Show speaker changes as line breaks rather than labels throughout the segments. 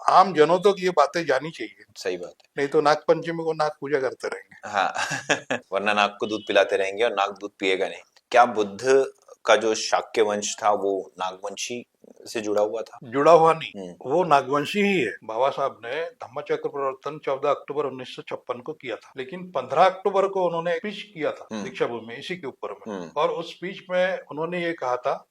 आम जनों तक ये बातें जानी चाहिए,
सही बात है।
नहीं तो नाग पंचमी को नाग पूजा करते रहेंगे।
हाँ वरना नाग को दूध पिलाते रहेंगे और नाग दूध पिएगा नहीं। क्या बुद्ध का जो शाक्य वंश था वो नागवंशी से जुड़ा हुआ था?
जुड़ा हुआ नहीं,
हम्म।
वो नागवंशी ही है। बाबा साहब ने धम्मचक्र प्रवर्तन 14 अक्टूबर 1956 को किया था, लेकिन 15 अक्टूबर को उन्होंने स्पीच किया था
हम्म।
दीक्षा भूमि में, इसी के ऊपर में।
हम्म।
और उस स्पीच में उन्होंने ये कहा था।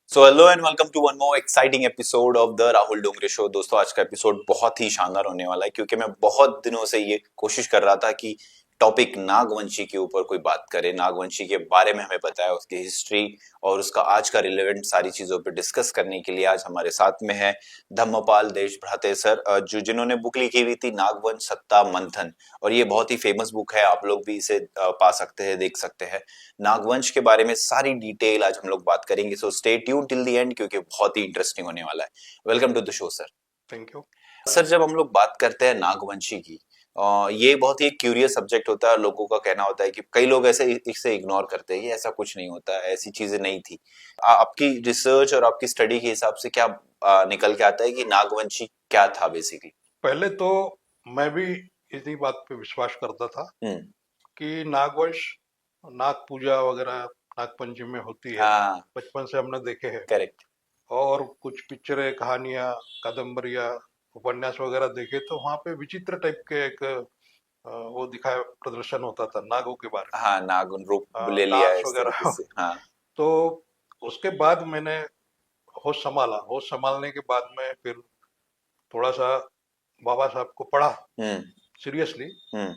So hello and welcome to one more exciting episode of the Rahul Dongre show. दोस्तों आज का एपिसोड बहुत ही शानदार होने वाला है, क्योंकि मैं बहुत दिनों से ये कोशिश कर रहा था कि टॉपिक नागवंशी के ऊपर कोई बात करे, नागवंशी के बारे में हमें पता है, उसकी हिस्ट्री और उसका आज का रिलेवेंट सारी चीजों पे डिस्कस करने के लिए आज हमारे साथ में है धम्मपाल देशभ्राते सर, जो जिन्होंने बुक लिखी हुई थी नागवंश सत्ता मंथन। और ये बहुत ही फेमस बुक है, आप लोग भी इसे पा सकते हैं, देख सकते हैं। नागवंश के बारे में सारी डिटेल आज हम लोग बात करेंगे, so stay tune till the end, क्योंकि बहुत ही इंटरेस्टिंग होने वाला है। Welcome to the show sir.
Thank you.
Sir जब हम लोग बात करते हैं नागवंशी की, ये बहुत ही क्यूरियस सब्जेक्ट होता है। लोगों का कहना होता है कि कई लोग ऐसे इसे इग्नोर करते हैं, ये ऐसा कुछ नहीं होता, ऐसी चीजें नहीं थी। आपकी रिसर्च और आपकी स्टडी के हिसाब से क्या निकल के आता है कि नागवंशी क्या था बेसिकली?
पहले तो मैं भी इसी बात पे विश्वास करता था
हम्म।
कि नागवंश, नाग पूजा वगैरह नाग पंचमी में होती है।
हाँ।
बचपन से हमने देखे हैं।
करेक्ट।
और कुछ पिक्चरें, कहानियां, कादम्बरियां, उपन्यास वगैरह देखे तो वहां पे विचित्र टाइप के एक वो दिखाया, प्रदर्शन होता था नागों के बारे
हाँ नाग रूप
में,
ले लिया है
डांस
इस तरीके
वगैरह।
से, हाँ।
तो उसके बाद मैंने होश संभाला। होश संभालने के बाद में फिर थोड़ा सा बाबा साहब को पढ़ा
हम्म।
सीरियसली।
हम्म।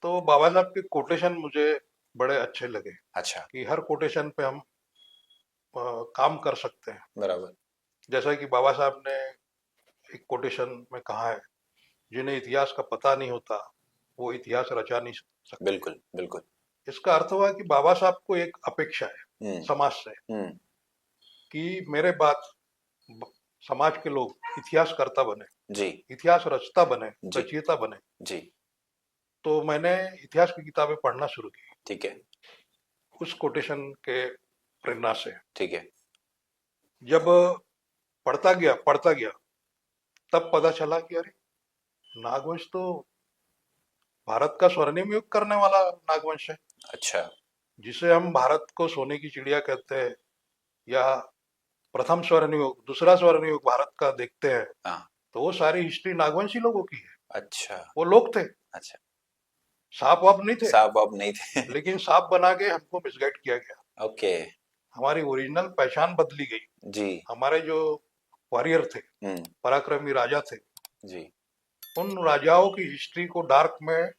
तो बाबा साहब के कोटेशन मुझे बड़े अच्छे लगे
अच्छा।
कि हर कोटेशन पे हम काम कर सकते हैं।
बराबर।
जैसा कि बाबा साहब ने एक कोटेशन में कहा है, जिन्हें इतिहास का पता नहीं होता वो इतिहास रचा नहीं सकते।
बिल्कुल बिल्कुल।
इसका अर्थ हुआ कि बाबा साहब को एक अपेक्षा है
हम्म।
समाज से
हम्म।
कि मेरे बाद ब- समाज के लोग इतिहासकर्ता बने,
जी।
इतिहास रचता बने,
जी।
रचयिता बने।
जी।
तो मैंने इतिहास की किताबें पढ़ना शुरू की
ठीक है।
उस कोटेशन के प्रेरणा से।
ठीक है।
जब पढ़ता गया तब पता चला कि अरे, नागवंश तो भारत का स्वर्णिम युग करने वाला नागवंश है,
अच्छा।
जिसे हम भारत को सोने की चिड़िया कहते हैं, या प्रथम स्वर्ण युग, दूसरा स्वर्ण युग भारत का देखते हैं।
हाँ।
तो वो सारी हिस्ट्री नागवंशी लोगों की है।
अच्छा।
वो लोग थे,
अच्छा।
सांप वाप नहीं थे।
साहब अब नहीं थे।
लेकिन सांप बना के हमको मिसगाइड किया गया,
ओके।
हमारी ओरिजिनल पहचान बदली गई।
जी।
हमारे जो वॉरियर थे,
हम्म।
पराक्रमी राजा थे,
जी।
उन राजाओं की हिस्ट्री को डार्क में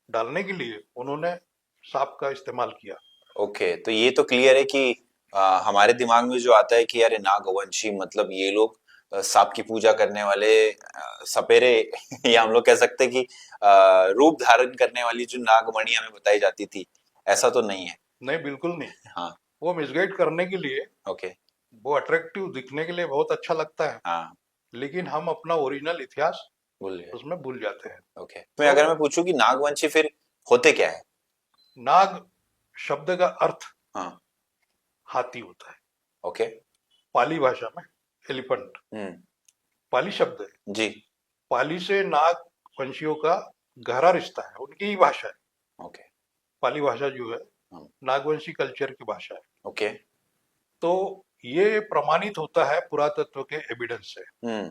डालने के लिए उन्होंने सांप का इस्तेमाल किया।
ओके, तो ये तो क्लियर है कि हमारे दिमाग में जो आता है कि यार नागवंशी मतलब ये लोग सांप की पूजा करने वाले सपेरे या हम लोग कह सकते हैं कि रूप धारण करने वाली जो नागमणि हमें बताई जाती थी, ऐसा तो नहीं है।
नहीं, बिल्कुल नहीं।
हाँ।
वो मिसगाइड करने के लिए,
ओके।
वो अट्रैक्टिव दिखने के लिए बहुत अच्छा लगता है,
हाँ।
लेकिन हम अपना ओरिजिनल इतिहास
भूल गए।
उसमें भूल जाते हैं।
ओके, तो
तो
अगर मैं पूछूं कि नागवंशी फिर होते क्या है?
नाग शब्द का अर्थ
हाँ।
हाथी होता है,
ओके।
पाली भाषा में एलिफेंट
हम्म।
पाली शब्द है।
जी।
पाली से नाग वंशियों का गहरा रिश्ता है, उनकी ही भाषा है।
ओके।
पाली भाषा जो है
हाँ।
नागवंशी कल्चर की भाषा है।
ओके।
तो ये प्रमाणित होता है पुरातत्व के एविडेंस से।
हम्म।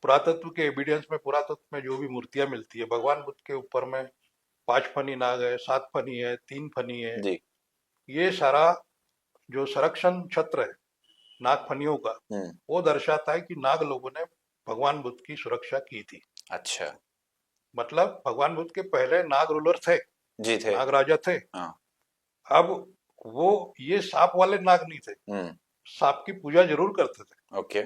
पुरातत्व के एविडेंस में, पुरातत्व में जो भी मूर्तियां मिलती है भगवान बुद्ध के ऊपर में, 5 फनी नाग है, 7 फनी है, 3 फनी है।
जी।
ये सारा जो संरक्षण छत्र है नाग फनियों का,
हम्म।
वो दर्शाता है कि नाग लोगों ने भगवान बुद्ध की सुरक्षा की थी।
अच्छा।
मतलब भगवान बुद्ध के पहले नाग रूलर थे,
जी थे।
नाग राजा थे।
हाँ।
अब वो ये सांप वाले नाग नहीं थे।
हम्म।
सांप की पूजा जरूर करते थे,
ओके।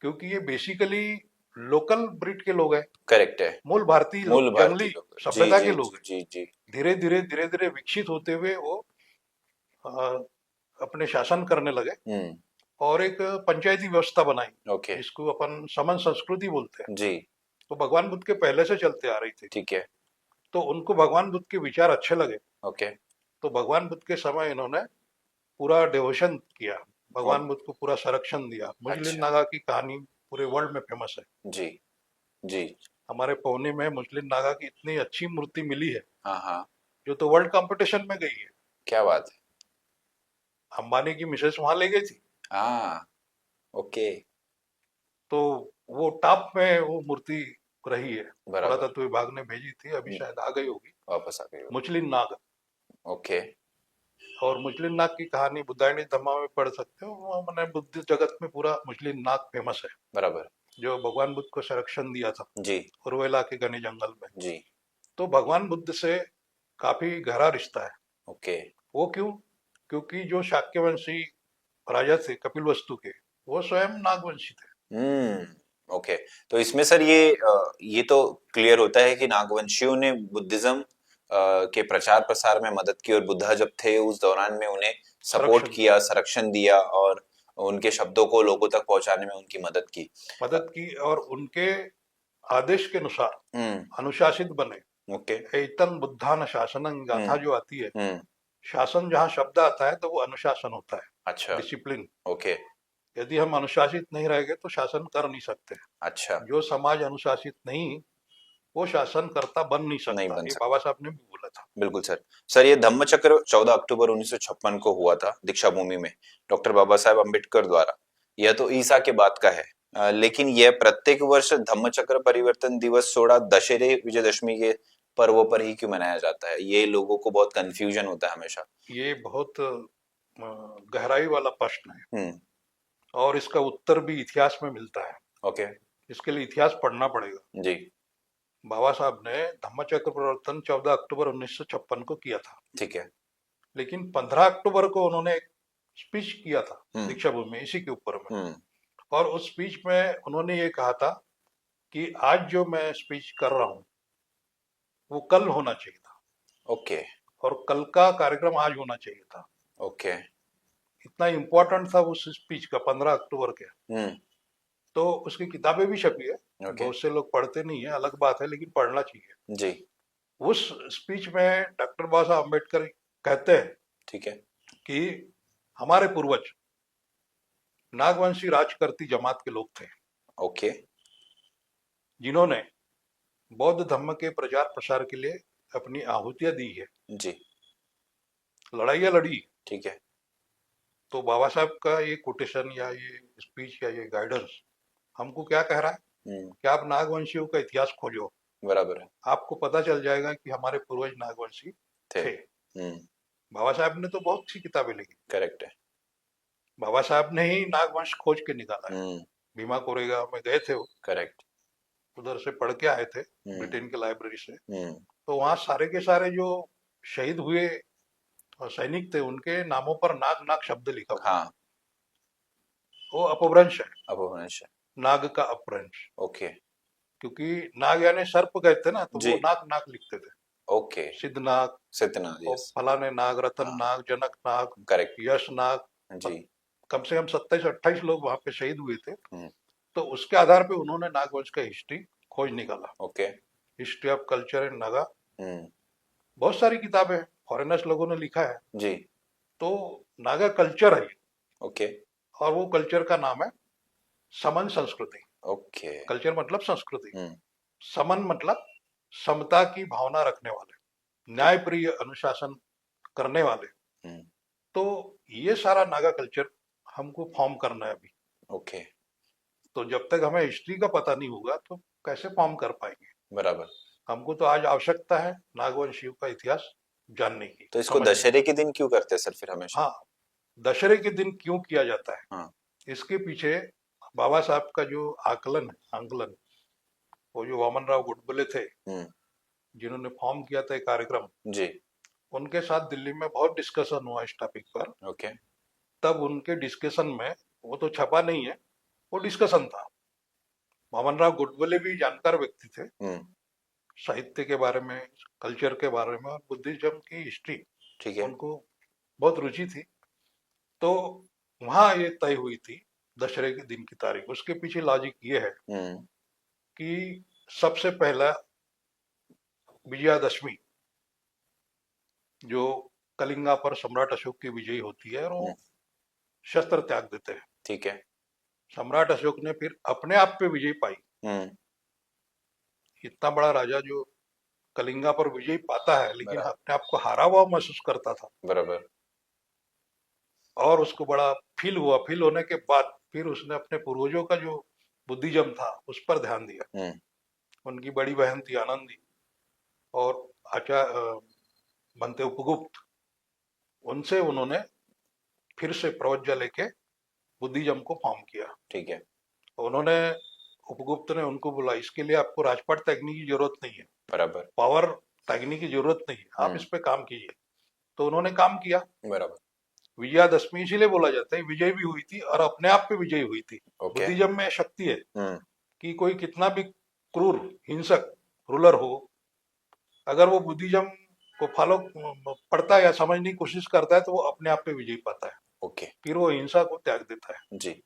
क्योंकि ये बेसिकली लोकल ब्रीड के लोग हैं,
करेक्ट है।
मूल भारतीय
मूल
लोग,
भारतीय
जंगली
लोग, जी
सभ्यता के
जी
लोग
जी
हैं।
जी जी।
धीरे धीरे विकसित होते हुए वो अ, अपने शासन करने लगे
हम्म।
और एक पंचायती व्यवस्था बनाई,
ओके।
जिसको अपन समन संस्कृति बोलते हैं।
जी।
तो भगवान बुद्ध के पहले से चलते आ रही थी।
ठीक है।
तो उनको भगवान बुद्ध के विचार अच्छे लगे।
ओके।
तो भगवान बुद्ध के समय इन्होंने पूरा डिवोशन किया, भगवान
और
बुद्ध को पूरा संरक्षण दिया। मुस्लिम
अच्छा
नागा की कहानी पूरे वर्ल्ड में फेमस है।
जी जी
हमारे पौने में मुस्लिम नागा की इतनी अच्छी मूर्ति मिली है
हाँ हाँ
जो तो वर्ल्ड कंपटीशन में गई है।
क्या बात है
अंबानी की मिसेस वहां ले गई थी,
हाँ ओके
तो वो टॉप में वो मूर्ति रही है।
बराबर
पुरातत्व विभाग ने भेजी थी, अभी
हम्म,
शायद आ गई होगी।
वापस आ गई हो
मुस्लिम नाग।
ओके
और मुस्लिम नाग की कहानी बुद्धायनी धम्मा में पढ़ सकते हो। वो मैंने बुद्ध जगत में पूरा मुस्लिम नाग फेमस है,
बराबर
जो भगवान बुद्ध को संरक्षण दिया था
जी
उर्वेला के घने जंगल में।
जी
तो भगवान बुद्ध से काफी गहरा रिश्ता है।
ओके
वो क्यों? क्योंकि जो शाक्यवंशी राजा थे कपिल वस्तु के, वो स्वयं नागवंशी थे।
ओके तो इसमें सर ये तो क्लियर होता है कि नागवंशियों ने बुद्धिज्म के प्रचार प्रसार में मदद की और बुद्धा जब थे उस दौरान में उन्हें सपोर्ट
संरक्षण दिया,
किया संरक्षण दिया और उनके शब्दों को लोगों तक पहुंचाने में उनकी मदद की अ,
मदद की, और उनके आदेश के अनुसार
हम्म
अनुशासित बने।
ओके
एतन बुद्धान शासनं
हम्म
गाथा जो आती है,
हम्म
शासन जहाँ शब्द आता है तो वो अनुशासन होता है,
अच्छा
डिसिप्लिन।
ओके
यदि हम अनुशासित नहीं रहेंगे तो शासन कर नहीं सकते।
अच्छा
जो समाज अनुशासित नहीं, वो शासनकर्ता बन नहीं
नहीं
सकता।
बन
ये
सकता
बाबा साहब ने भी बोला था।
बिल्कुल सर सर ये धम्म चक्र 14 अक्टूबर 1956 को हुआ था दीक्षा भूमि में डॉक्टर बाबा साहेब अम्बेडकर द्वारा यह तो ईसा के बाद का है लेकिन यह प्रत्येक वर्ष धम्म चक्र परिवर्तन दिवस 16 दशहरे विजयदशमी के पर्वों पर ही क्यों मनाया जाता है ये लोगों को बहुत कंफ्यूजन होता है हमेशा
ये बहुत गहराई वाला प्रश्न है,
हम्म
और इसका उत्तर भी इतिहास में मिलता है।
ओके
इसके लिए इतिहास पढ़ना पड़ेगा।
जी
बाबा साहब ने धम्मचक्र प्रवर्तन 14 अक्टूबर 1956 को किया था,
ठीक है
लेकिन 15 अक्टूबर को उन्होंने एक स्पीच किया था
हम्म
दीक्षा भूमि में, इसी के ऊपर में।
हम्म
और उस स्पीच में उन्होंने ये कहा था कि आज जो मैं स्पीच कर रहा हूँ वो कल होना चाहिए था,
ओके
और कल का कार्यक्रम आज होना चाहिए था।
ओके
इतना इम्पोर्टेंट था उस स्पीच का, 15 अक्टूबर के।
हम्म
तो उसकी किताबें भी छपी है,
ओके
बहुत से लोग पढ़ते नहीं है, अलग बात है, लेकिन पढ़ना चाहिए।
जी
उस स्पीच में डॉक्टर बाबा साहब अम्बेडकर कहते हैं
ठीक है
कि हमारे पूर्वज नागवंशी राज करती जमात के लोग थे,
ओके
जिन्होंने बौद्ध धर्म के प्रचार प्रसार के लिए अपनी आहुतियां दी है,
जी
लड़ाइयां लड़ी।
ठीक है
तो बाबा साहब का ये कोटेशन या ये स्पीच या ये गाइडेंस हमको क्या कह रहा है कि आप नागवंशियों का इतिहास खोजो,
बराबर है
आपको पता चल जाएगा कि हमारे पूर्वज नागवंशी
थे
थे।
हम्म
बाबा साहब ने तो बहुत सी किताबें लिखी।
करेक्ट है
बाबा साहब ने ही नागवंश खोज के निकाला है।
हम्म
भीमा कोरेगा में गए थे वो,
करेक्ट
उधर से पढ़ के आए थे,
हम्म
ब्रिटेन के लाइब्रेरी से।
हम्म
तो वहाँ सारे के सारे जो शहीद हुए सैनिक थे, उनके नामों पर नाग नाग शब्द लिखा हुआ है।
हाँ
वो अपभ्रंश है,
अपभ्रंश है
नाग का अपभ्रंश।
ओके
क्योंकि नाग यानी सर्प कहते ना, तो
जी
वो नाग नाग लिखते थे।
ओके
सिद्धनाग,
सत्यनाथ
और
यस
फलाने नाग, रतन
हाँ
नाग, जनक नाग,
करेक्ट
यश नाग।
जी
कम से कम 27-28 लोग वहां पे शहीद हुए थे।
हम्म
तो उसके आधार पे उन्होंने नागवंश का हिस्ट्री खोज निकाला,
okay
history of culture in Naga.
Hmm
बहुत सारी किताबें फॉरेनर्स लोगों ने लिखा है।
जी
तो नागा कल्चर है ये,
ओके
और वो कल्चर का नाम है समन संस्कृति।
ओके
कल्चर मतलब संस्कृति,
हम्म
समन मतलब समता की भावना रखने वाले, न्याय प्रिय अनुशासन करने वाले।
हम्म
तो ये सारा नागा कल्चर हमको फॉर्म करना है अभी।
ओके
तो जब तक हमें हिस्ट्री का पता नहीं होगा तो कैसे फॉर्म कर पाएंगे।
बराबर
हमको तो आज आवश्यकता है नागवंशियों का इतिहास जानने की,
तो इसको
समझने की।
दशहरे के दिन क्यों करते हैं सर फिर हमेशा
हाँ, दशहरे के दिन क्यों किया जाता है,
हाँ
इसके पीछे बाबा साहब का जो आकलन, वो जो वामन राव गुडबले थे,
हम्म
जिन्होंने फॉर्म किया था एक कार्यक्रम,
जी
उनके साथ दिल्ली में बहुत डिस्कशन हुआ इस टॉपिक पर।
ओके
तब उनके डिस्कशन में, वो तो छपा नहीं है, वो डिस्कशन था। वामन राव गुडबले भी जानकार व्यक्ति थे
हम्म
साहित्य के बारे में, कल्चर के बारे में, और बुद्धिज्म की हिस्ट्री
ठीक है
उनको बहुत रुचि थी। तो वहां ये तय हुई थी दशहरे के दिन की तारीख। उसके पीछे लॉजिक ये है
हम्म
कि सबसे पहला विजयादशमी जो कलिंगा पर सम्राट अशोक की विजय होती है और वो शस्त्र त्याग देते हैं।
ठीक है।
सम्राट अशोक ने फिर अपने आप पे विजय पाई।
हम्म।
इतना बड़ा राजा जो कलिंगा पर विजय पाता है लेकिन
बराबर।
अपने आप को हारा हुआ महसूस करता था
बराबर।
और उसको बड़ा फील हुआ। फील होने के बाद फिर उसने अपने पूर्वजों का जो बुद्धिज्म था उस पर ध्यान दिया। उनकी बड़ी बहन थी आनंदी और बनते उपगुप्त, उनसे उन्होंने फिर से प्रवज्ञा लेके बुद्धिज्म को फॉर्म किया।
ठीक है।
उन्होंने उपगुप्त ने उनको बोला इसके लिए आपको राजपाट त्यागने की जरूरत नहीं है,
बराबर।
पावर त्यागने की जरूरत नहीं है, आप इस पे काम कीजिए। तो उन्होंने काम किया।
बराबर।
विजयादशमी इसीलिए बोला जाता है, विजय भी हुई थी और अपने आप पे विजय हुई थी।
ओके।
बुद्धिज्म में शक्ति है
हम्म।
कि कोई कितना भी क्रूर हिंसक रूलर हो, अगर वो बुद्धिज्म को फॉलो पढ़ता है या समझने की कोशिश करता है तो वो अपने आप पे विजय पाता है,
ओके।
फिर वो हिंसा को त्याग देता है।
जी।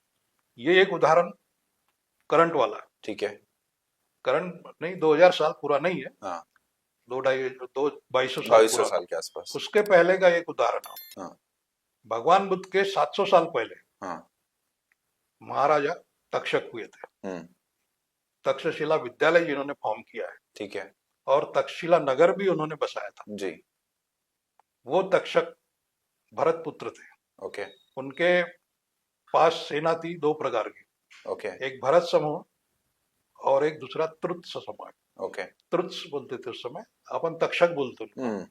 ये एक उदाहरण करंट वाला।
ठीक है।
करंट नहीं, 2000 साल पूरा नहीं है,
हाँ।
2200 साल
2200
पुराना।
साल के आसपास।
उसके पहले का एक उदाहरण है।
हाँ।
भगवान बुद्ध के 700 साल पहले
हाँ।
महाराजा तक्षक हुए थे। तक्षशिला विद्यालय जिन्होंने फॉर्म किया है,
ठीक है।
और तक्षशिला नगर भी उन्होंने बसाया था।
जी।
वो तक्षक भरत पुत्र थे।
ओके।
उनके पास सेना थी दो प्रकार की,
ओके।
एक भरत समूह और एक दूसरा त्रुत्स समाज।
ओके।
त्रुत्स बोलते थे उस समय, अपन तक्षक बोलते उनको।
हम्म।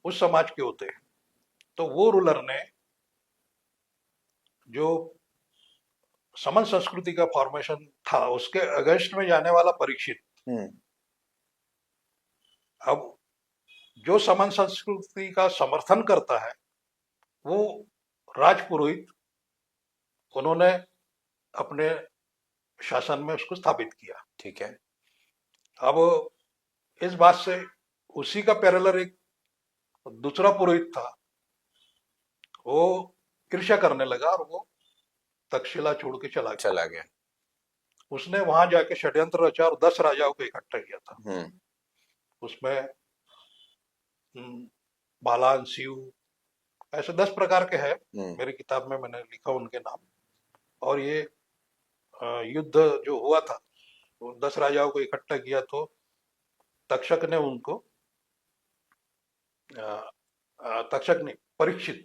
उस समाज के होते हैं। तो वो रूलर ने जो समन संस्कृति का फॉर्मेशन था उसके अगेंस्ट में जाने वाला परीक्षित, अब जो समन संस्कृति का समर्थन करता है वो राजपुरोहित, उन्होंने अपने शासन में उसको स्थापित किया।
ठीक है।
अब इस बात से उसी का पैरेलल एक दूसरा पुरोहित था, वो ईर्ष्या करने लगा और वो तक्षशिला छोड़ के चला
गया।
उसने वहां जाके षड्यंत्र रचा और 10 राजाओं को इकट्ठा किया था। उसमें बालान, शिव, ऐसे 10 प्रकार के हैं। मेरी किताब में मैंने लिखा उनके नाम। और ये युद्ध जो हुआ था वो 10 राजाओं को इकट्ठा किया तो तक्षक ने उनको तक्षक ने परीक्षित,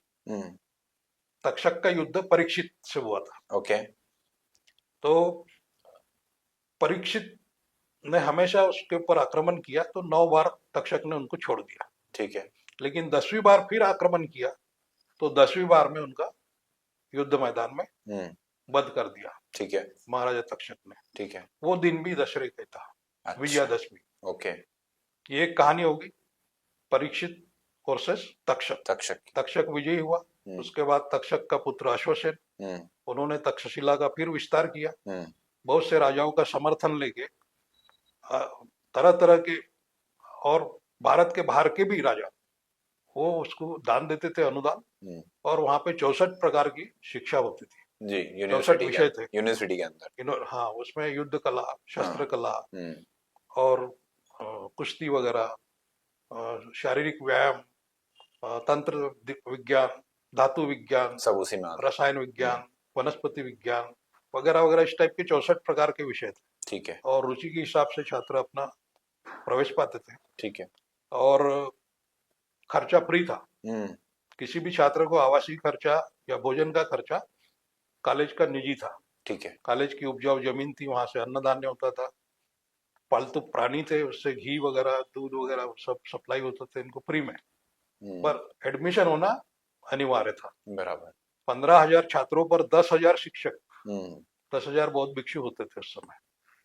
तक्षक का युद्ध परीक्षित से हुआ था।
ओके।
तो परीक्षित ने हमेशा उसके ऊपर आक्रमण किया तो 9 बार तक्षक ने उनको छोड़ दिया।
ठीक है।
लेकिन 10वीं बार फिर आक्रमण किया तो 10वीं बार में उनका युद्ध मैदान में वध कर दिया।
ठीक है।
महाराजा तक्षक ने। ठीक है। वो दिन भी दशहरे का था।
अच्छा।
विजयादशमी।
ओके।
ये एक कहानी होगी परीक्षित वर्सेस तक्षक। तक्षक विजयी हुआ। उसके बाद तक्षक का पुत्र अश्वसेन, उन्होंने तक्षशिला का फिर विस्तार किया। बहुत से राजाओं का समर्थन लेके तरह तरह के, और भारत के बाहर के भी राजा वो उसको दान देते थे, अनुदान। और वहां पे 64 प्रकार की शिक्षा होती थी जी, 64 विषय थे
यूनिवर्सिटी के अंदर।
हाँ, उसमें युद्ध कला, शस्त्र कला और कुश्ती वगैरह, शारीरिक व्यायाम, तंत्र विज्ञान, धातु विज्ञान,
सब उसी में
रसायन विज्ञान, वनस्पति विज्ञान वगैरह वगैरह, इस टाइप के 64 प्रकार के विषय थे। ठीक है। और रुचि के हिसाब से छात्र अपना प्रवेश पाते थे। ठीक है। और खर्चा फ्री था। किसी भी छात्र को आवासीय खर्चा या भोजन का खर्चा कॉलेज का निजी था। ठीक है। कॉलेज की उपजाऊ जमीन थी, वहां से अन्नदान्य होता था। पालतू प्राणी थे, उससे घी वगैरह, दूध वगैरह सब सप्लाई होते थे इनको फ्री में। पर एडमिशन होना अनिवार्य था। बराबर। 15,000 छात्रों पर 10,000 शिक्षक, 10,000 बौद्ध भिक्षु होते थे उस समय।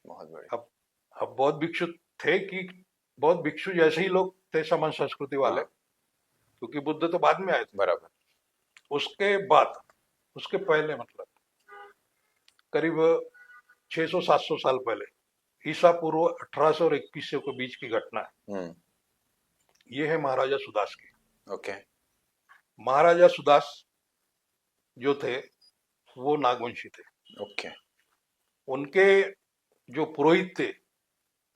बहुत बढ़िया। अब बौद्ध भिक्षु थे कि बौद्ध भिक्षु जैसे ही लोग थे समान संस्कृति वाले, क्योंकि बुद्ध तो बाद में आए थे। बराबर। उसके बाद, उसके पहले मतलब करीब 600-700 साल पहले, ईसा पूर्व 1800 और 2100 के बीच की घटना है। ये है महाराजा सुदास की। ओके। महाराजा सुदास जो थे वो नागवंशी थे। ओके। उनके जो पुरोहित थे,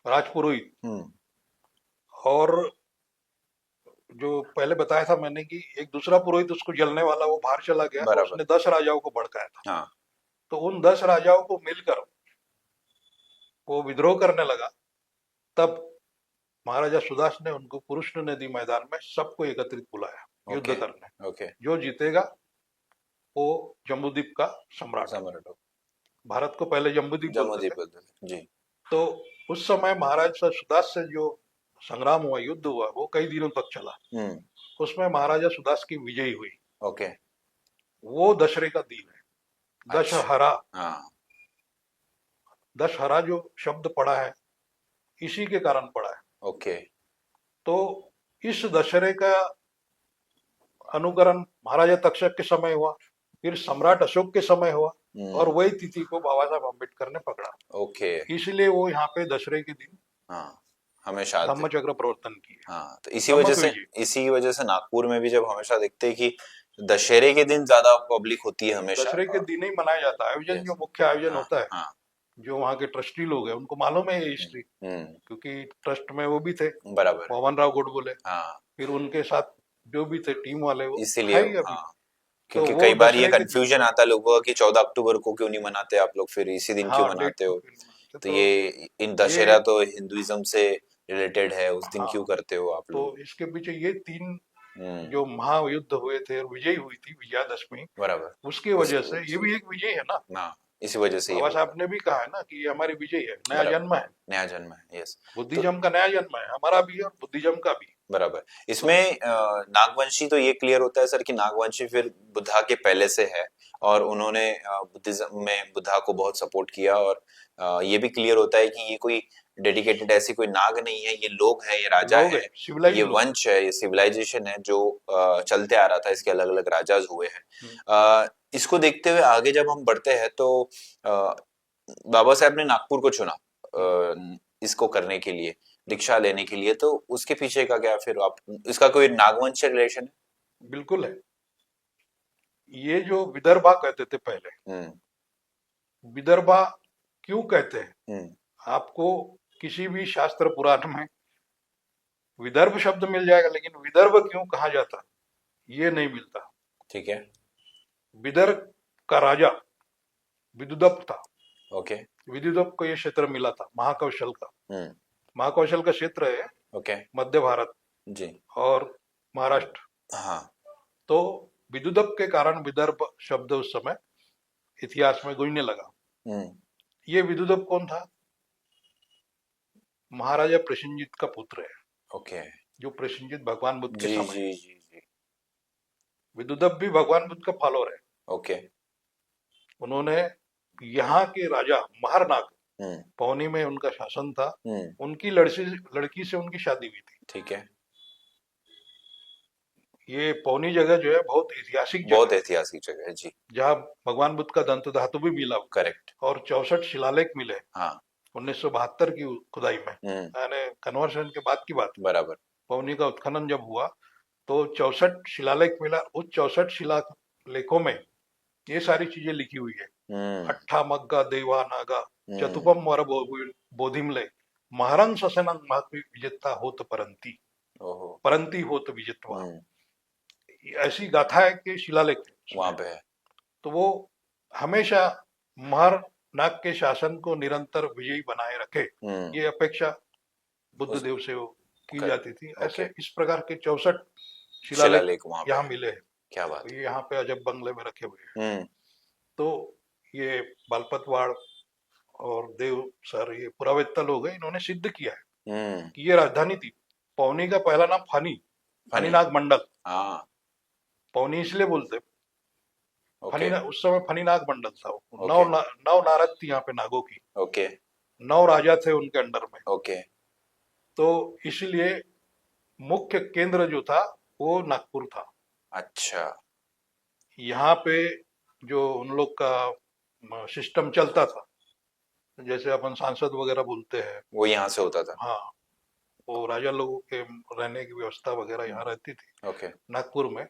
राजपुरोहित, और जो पहले बताया था मैंने कि एक दूसरा पुरोहित उसको जलने वाला वो बाहर चला गया, तो
बराबर।
उसने 10 राजाओं को भड़काया था।
हाँ
तो उन 10 राजाओं को मिलकर वो विद्रोह करने लगा। तब महाराजा सुदास ने उनको पुरुष नदी मैदान में सबको एकत्रित बुलाया युद्ध
ओके
करने।
ओके
जो जीतेगा वो जम्बूद्वीप का सम्राट।
सम्राट हो,
भारत को पहले जम्बूद्वीप बोलते
जम्मूदीप
थे।
बोलते थे जी।
तो उस समय महाराजा सुदास से जो संग्राम हुआ, युद्ध हुआ, वो कई दिनों तक चला। उसमें महाराजा सुदास की विजयी हुई।
ओके
वो दशहरे का दिन है,
अच्छा
दशहरा।
हाँ
दशहरा जो शब्द पड़ा है इसी के कारण पड़ा है।
ओके
तो इस दशहरे का अनुकरण महाराजा तक्षक के समय हुआ, फिर सम्राट अशोक के समय हुआ, और वही तिथि को बाबा साहब अम्बेडकर ने पकड़ा।
ओके
इसलिए वो यहाँ पे दशहरे के दिन
हाँ हमेशा आते
धम्म चक्र प्रवर्तन किए।
हाँ तो इसी
धम्म
वजह
की
से
विजय।
नागपुर में भी जब हमेशा देखते हैं कि दशहरे के दिन ज्यादा पब्लिक होती है हमेशा।
दशहरे के दिन ही मनाया जाता है आयोजन।
यस
जो मुख्य आयोजन
हाँ
होता है,
हाँ
जो वहाँ के ट्रस्टी लोग हैं उनको मालूम है ये हिस्ट्री, क्योंकि ट्रस्ट में वो भी थे,
बराबर
मोहन राव गोडबोले।
हाँ
फिर उनके साथ जो भी थे टीम वाले वो
इसीलिए
है ही अभी।
हाँ
तो
क्योंकि
वो
कई बार ये
दशहरे के दिन,
कंफ्यूजन आता है लोगों का कि 14 अक्टूबर को क्यों नहीं मनाते आप लोग, फिर इसी दिन क्यों
हाँ डेट
मनाते
को
हो।
क्यों नहीं मनाते,
तो
तो
ये इन
ये
दशहरा तो हिंदुइज्म से रिलेटेड है, उस दिन
हाँ,
क्यों करते हो आप
तो
लोग।
इसके पीछे ये 3 जो
हम्म
महायुद्ध हुए थे और विजय हुई थी, विजयादशमी,
बराबर
उसकी वजह
उसकी
से
वजह
ये
से
भी एक विजय है ना।
हाँ इसी वजह से ये
बाबा
होता
साहब ने भी कहा है ना कि ये हमारी विजय है,
है
नया
बराबर
जन्म है।
नया जन्म है यस। तो
बुद्धिज्म का नया जन्म है, हमारा भी और बुद्धिज्म का भी।
बराबर
तो
इसमें नागवंशी तो ये क्लियर होता है सर कि नागवंशी फिर बुद्धा के पहले से है और उन्होंने बुद्धिज्म में बुद्धा को बहुत सपोर्ट किया। और ये भी क्लियर होता है कि ये कोई डेडिकेटेड ऐसी कोई नाग नहीं है, ये लोग है, ये राजा
लोग
है,
है, सिविलाइज
ये
लोग।
वंश है, ये सिविलाइजेशन है जो चलते आ रहा था, इसके अलग अलग राजाज हुए हैं।
हम्म,
इसको देखते हुए आगे जब हम बढ़ते हैं तो अ, बाबा साहब ने नागपुर को चुना
हम्म,
इसको करने के लिए,
हम्म,
दीक्षा लेने के लिए। तो उसके पीछे का क्या फिर आप इसका कोई नागवंश से रिलेशन
बिल्कुल है। ये जो विदर्भा कहते थे पहले,
है।
विदर्भा क्यों कहते हैं,
हम्म
आपको किसी भी शास्त्र पुराण में विदर्भ शब्द मिल जाएगा, लेकिन विदर्भ क्यों कहा जाता ये नहीं मिलता।
ठीक है
विदर्भ का राजा विदुदप था।
ओके
विदुदप को ये क्षेत्र मिला था महाकौशल का।
हम्म
महाकौशल का क्षेत्र है
ओके
मध्य भारत
जी
और महाराष्ट्र।
हाँ
तो विदुदप के कारण विदर्भ शब्द उस समय इतिहास में गूंजने लगा।
हम्म
ये विदुदप कौन था? महाराजा प्रसेनजीत का पुत्र है,
ओके
जो प्रसेनजीत भगवान बुद्ध के
जी
समय।
जी जी जी
विदुदप भी भगवान बुद्ध का फॉलोअर है।
ओके
उन्होंने यहाँ के राजा महारनाग,
हम्म
पौनी में उनका शासन था,
हम्म
उनकी लड़की से उनकी शादी हुई थी।
ठीक है
ये पौनी जगह जो है बहुत ऐतिहासिक जगह
बहुत
है,
ऐतिहासिक जगह है जी।
जहाँ भगवान बुद्ध का दंत धातु भी मिला हुआ
करेक्ट
और 64 शिलालेख मिले
हाँ
1972 की खुदाई में, यानी कन्वर्शन के बाद की बात।
बराबर
पौनी का उत्खनन जब हुआ तो 64 शिलालेख मिला। उस 64 शिलालेखों में ये सारी चीजें लिखी हुई है। अट्ठा मग्गा देवा नागा चतुपम वर बोधिमले महारन ससनंग महत्व विजेता होत परंती,
ओहो
परंती होत विजित्वा। ऐसी गाथा है कि शिलालेख है
वहां
उसमें।
पे है
तो वो हमेशा महर नाग के शासन को निरंतर विजयी बनाए रखे, ये अपेक्षा बुद्ध देव से वो की जाती थी। ऐसे इस प्रकार के 64 शिलालेख
शिलालेख वहां पे
यहाँ
है।
मिले हैं।
क्या बात
तो ये यहाँ पे अजब बंगले में रखे हुए हैं।
है।
तो ये बालपतवाड़ और देव सर, ये पुरावेत्ता लोग हैं, इन्होंने सिद्ध किया है कि ये राजधानी थी। पौनी का पहला नाम फनी, फनीनाग मंडल।
हाँ
पौनी इसलिए बोलते
ओके
उस समय फनीनाग मंडल था।
ओके
नौ नारद थी यहाँ पे नागों की,
ओके
9 राजा थे उनके अंडर में।
ओके
तो इसलिए मुख्य केंद्र जो था वो नागपुर था।
अच्छा
यहाँ पे जो उन लोग का सिस्टम चलता था, जैसे अपन सांसद वगैरह बोलते हैं,
वो यहाँ से होता था।
हाँ, वो राजा लोगों के रहने की व्यवस्था वगैरह यहाँ रहती थी
ओके
नागपुर में।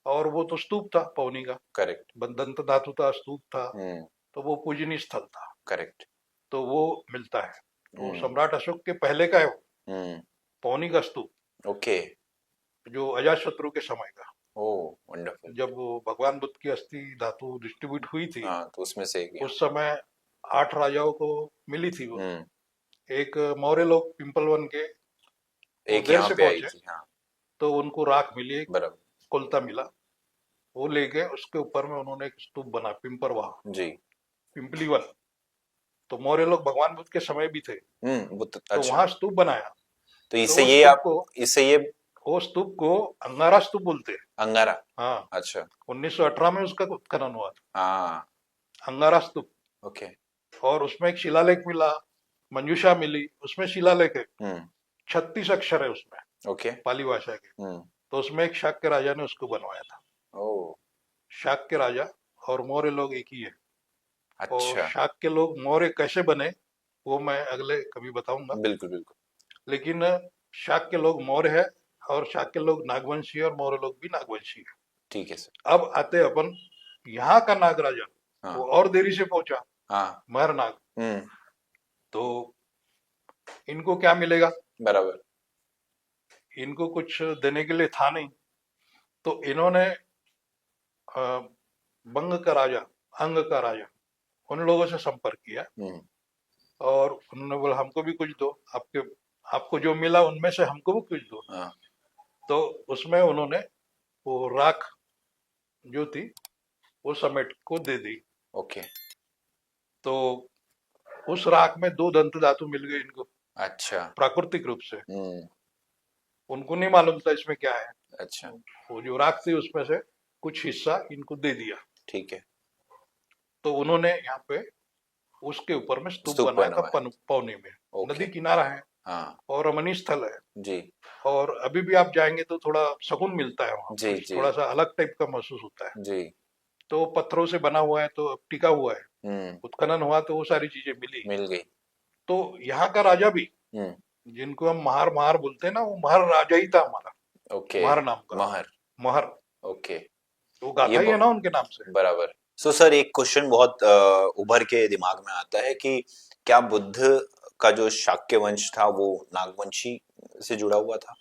और वो तो स्तूप था पौनी का,
करेक्ट
दंत धातु था, स्तूप था,
हम्म
तो वो पूजनीय स्थल था।
करेक्ट
तो वो मिलता है। तो सम्राट अशोक के पहले का है वो,
हम्म
पौनी का स्तूप।
ओके
जो अजातशत्रु के समय का,
ओह वंडरफुल।
जब वो भगवान बुद्ध की अस्थि धातु डिस्ट्रीब्यूट हुई थी,
हाँ तो उसमें से एक
उस समय 8 राजाओं को मिली थी वो।
हम्म,
एक मौर्य लोग पिंपल वन के, वो
एक
देर
यहाँ
से
पे आई
पहुंचे,
थी। हाँ
तो उनको राख मिली, एक
बराबर।
कोलता मिला, वो ले गए, उसके ऊपर में उन्होंने एक स्तूप बना, पिंपरवाह,
जी।
Pimply one. तो मौर्य लोग भगवान बुद्ध के समय भी थे,
वो तो
तो
अच्छा।
वहां स्तूप बनाया।
तो
तो
इससे
वो
ये
स्तूप
आप
को
इससे ये
वो स्तूप को अंगारा स्तूप बोलते हैं।
अंगारा।
हाँ,
अच्छा।
1918 में उसका उत्खनन हुआ था,
हाँ
अंगारा स्तूप।
ओके।
और उसमें एक शिलालेख मिला, मंजूषा मिली, उसमें शिलालेख है,
हम्म
36 अक्षर है उसमें,
ओके।
पाली भाषा के।
हम्म
तो उसमें एक शाक्य राजा ने उसको बनवाया था।
ओह
शाक्य राजा और मौर्य लोग एक ही है। और
अच्छा।
शाक्य लोग मौर्य कैसे बने, वो मैं अगले कभी बताऊंगा।
बिल्कुल बिल्कुल।
लेकिन शाक्य लोग मौर्य है, और शाक्य लोग नागवंशी है, और मौर्य लोग भी नागवंशी है।
ठीक है सर।
अब आते अपन यहाँ का नाग राजा,
हाँ
वो और देरी से पहुंचा,
हाँ।
महरनाग।
हम्म
तो इनको क्या मिलेगा,
बराबर।
इनको कुछ देने के लिए था नहीं। तो इन्होंने अ, बंग का राजा, अंग का राजा, उन लोगों से संपर्क किया,
हम्म
और उन्होंने बोला हमको भी कुछ दो, आपके आपको जो मिला उनमें से हमको भी कुछ दो।
हाँ
तो उसमें उन्होंने वो राख जो थी, वो समेट को दे दी।
ओके।
तो उस राख में 2 दंत धातु मिल गए इनको,
अच्छा।
प्राकृतिक रूप से।
हम्म
उनको नहीं मालूम था इसमें क्या है।
अच्छा।
वो जो राख थी उसमें से कुछ हिस्सा इनको दे दिया।
ठीक है।
तो उन्होंने यहाँ पे उसके ऊपर में स्तूप
स्तूप
बनाया था,
बनवाया।
पौनी में।
ओके।
नदी किनारा है,
हाँ
और रमणीय स्थल है।
जी
और अभी भी आप जाएंगे तो थोड़ा सुकून मिलता है वहाँ,
जी
कुछ
जी
थोड़ा सा अलग टाइप का महसूस होता है।
जी।
तो पत्थरों से बना हुआ है, तो अब टिका हुआ है,
हम्म
उत्खनन हुआ तो वो सारी चीजें मिली।
मिल गई।
तो यहाँ का राजा भी,
हम्म
जिनको हम महार महार बोलते हैं ना, वो महार राजा ही था हमारा,
ओके।
महार नाम का।
महर।
महर,
ओके।
वो
ये
गाथा ही है ना उनके नाम से।
बराबर। सो सर एक क्वेश्चन बहुत उभर के दिमाग में आता है कि क्या बुद्ध का जो शाक्य वंश था वो नागवंशी से जुड़ा हुआ था?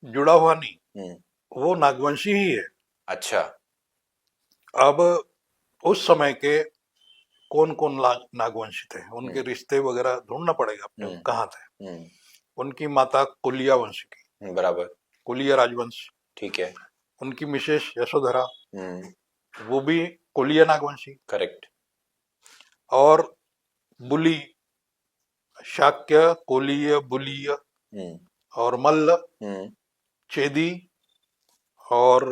जुड़ा हुआ नहीं,
हम्म
वो नागवंशी ही है।
अच्छा।
अब उस समय के कौन कौन नागवंशी थे, उनके
हम्म
रिश्ते वगैरह ढूंढना पड़ेगा अपने को,
हम्म
कहाँ थे।
हम्म
उनकी माता कुलिया वंश की,
बराबर।
कुलिया राजवंश।
ठीक है।
उनकी मिसेस यशोधरा,
हम्म
वो भी कुलिया नागवंशी।
करेक्ट।
और बुली, शाक्य, कोलीय, बुलीय,
हम्म
और मल्ल,
हम्म
चेदी, और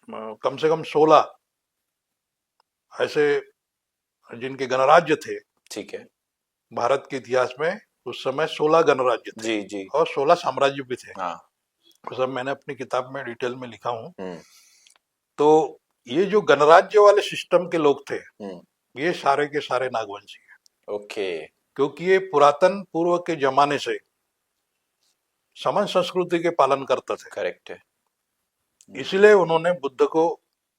कम से कम 16 ऐसे जिनके गणराज्य थे।
ठीक है।
भारत के इतिहास में उस समय 16 गणराज्य थे,
जी जी।
और 16 साम्राज्य भी थे।
हाँ।
वो सब मैंने अपनी किताब में डिटेल में लिखा हूँ।
हम्म
तो ये जो गणराज्य वाले सिस्टम के लोग थे,
हम्म
ये सारे के सारे नागवंशी हैं।
ओके।
क्योंकि ये पुरातन पूर्व के जमाने से समन संस्कृति के पालन करते थे,
करेक्ट है।
इसलिए उन्होंने बुद्ध को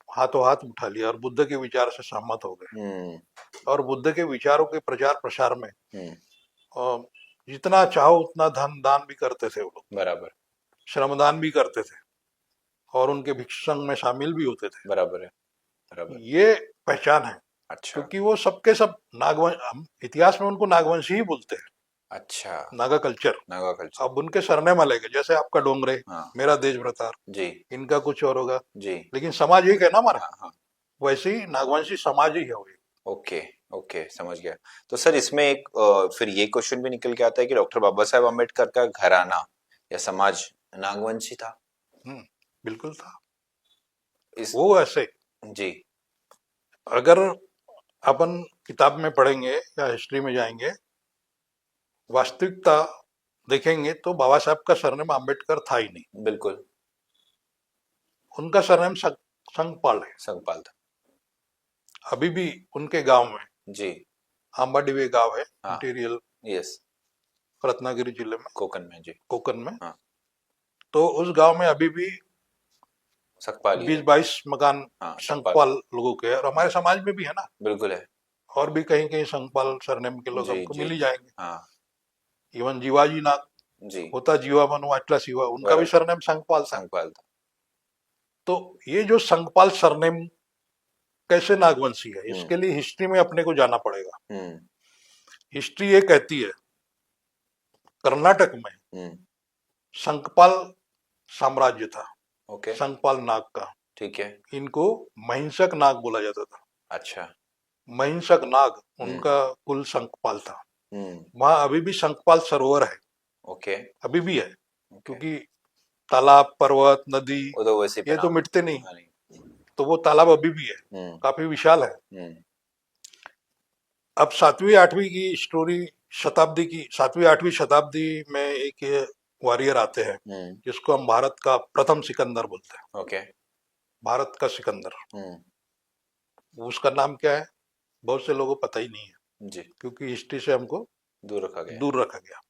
हाथों हाथ उठा लिया, और बुद्ध के विचार से सहमत हो गए। और बुद्ध के विचारों के प्रचार प्रसार में जितना चाहो उतना धन दान भी करते थे वो लोग,
बराबर।
श्रमदान भी करते थे, और उनके भिक्षु संघ में शामिल भी होते थे।
बराबर है। बराबर।
ये पहचान है।
अच्छा।
क्योंकि वो सबके सब नागवंश, हम इतिहास में उनको नागवंशी ही बोलते हैं,
अच्छा।
नागा कल्चर।
नागा कल्चर।
अब उनके सरनेम अलग है, जैसे आपका डोंगरे,
हाँ
मेरा देश भ्रतार,
जी
इनका कुछ और होगा,
जी।
लेकिन समाज एक है ना हमारा।
हाँ हाँ।
वैसे ही नागवंशी समाज ही है वो।
ओके ओके समझ गया। तो सर इसमें एक फिर ये क्वेश्चन भी निकल के आता है कि डॉक्टर बाबा साहेब अम्बेडकर का घराना या समाज नागवंशी था?
बिल्कुल था।
इस
वो ऐसे,
जी।
अगर अपन किताब में पढ़ेंगे या हिस्ट्री में जाएंगे, वास्तविकता देखेंगे, तो बाबा साहब का सरनेम अम्बेडकर था ही नहीं।
बिल्कुल।
उनका सरनेम संगपाल है।
संगपाल था।
अभी भी उनके गांव में,
जी।
आंबाडिवे गांव है,
हाँ।
Interior
yes.
रत्नागिरी जिले में,
कोकन में जी।
कोकण में।
हाँ।
तो उस गांव में अभी भी
सकपाल ही
20-22 मकान
हाँ सकपाल।
संगपाल लोगों के हैं, और हमारे समाज में भी है ना।
बिल्कुल है।
और भी कहीं कहीं संगपाल सरनेम के लोग
जी
हमको
जी।
मिल ही जाएंगे।
हाँ।
इवन जीवाजी नाग
जी
होता जीवामनु अट्लासिवा, उनका भी
बराबर।
सरनेम संगपाल था।
संगपाल था।
तो ये जो संगपाल सरनेम कैसे नागवंशी है,
हम्म
इसके लिए हिस्ट्री में अपने को जाना पड़ेगा।
हम्म
हिस्ट्री ये कहती है कर्नाटक में
हम्म
संगपाल साम्राज्य था,
ओके
संगपाल नाग का।
ठीक है।
इनको महिंसक नाग बोला जाता था।
अच्छा।
महिंसक नाग
हम्म
उनका कुल संगपाल था।
हम्म
वहां अभी भी संगपाल सरोवर है,
ओके
अभी भी है,
ओके।
क्योंकि तालाब, पर्वत, नदी
वो तो वैसे ही
ये
बना
तो
हुआ
मिटते नहीं।
है। हाँ, नहीं।
तो वो तालाब अभी भी है,
हम्म
काफी विशाल है।
हम्म
अब सातवीं आठवीं की स्टोरी, शताब्दी की, सातवीं आठवीं शताब्दी में एक वॉरियर आते हैं जिसको हम भारत का प्रथम सिकंदर बोलते हैं।
ओके।
भारत का सिकंदर,
हम्म
उसका नाम क्या है बहुत से लोगों को पता ही नहीं है,
जी
क्योंकि हिस्ट्री से हमको
दूर रखा गया।
दूर रखा गया।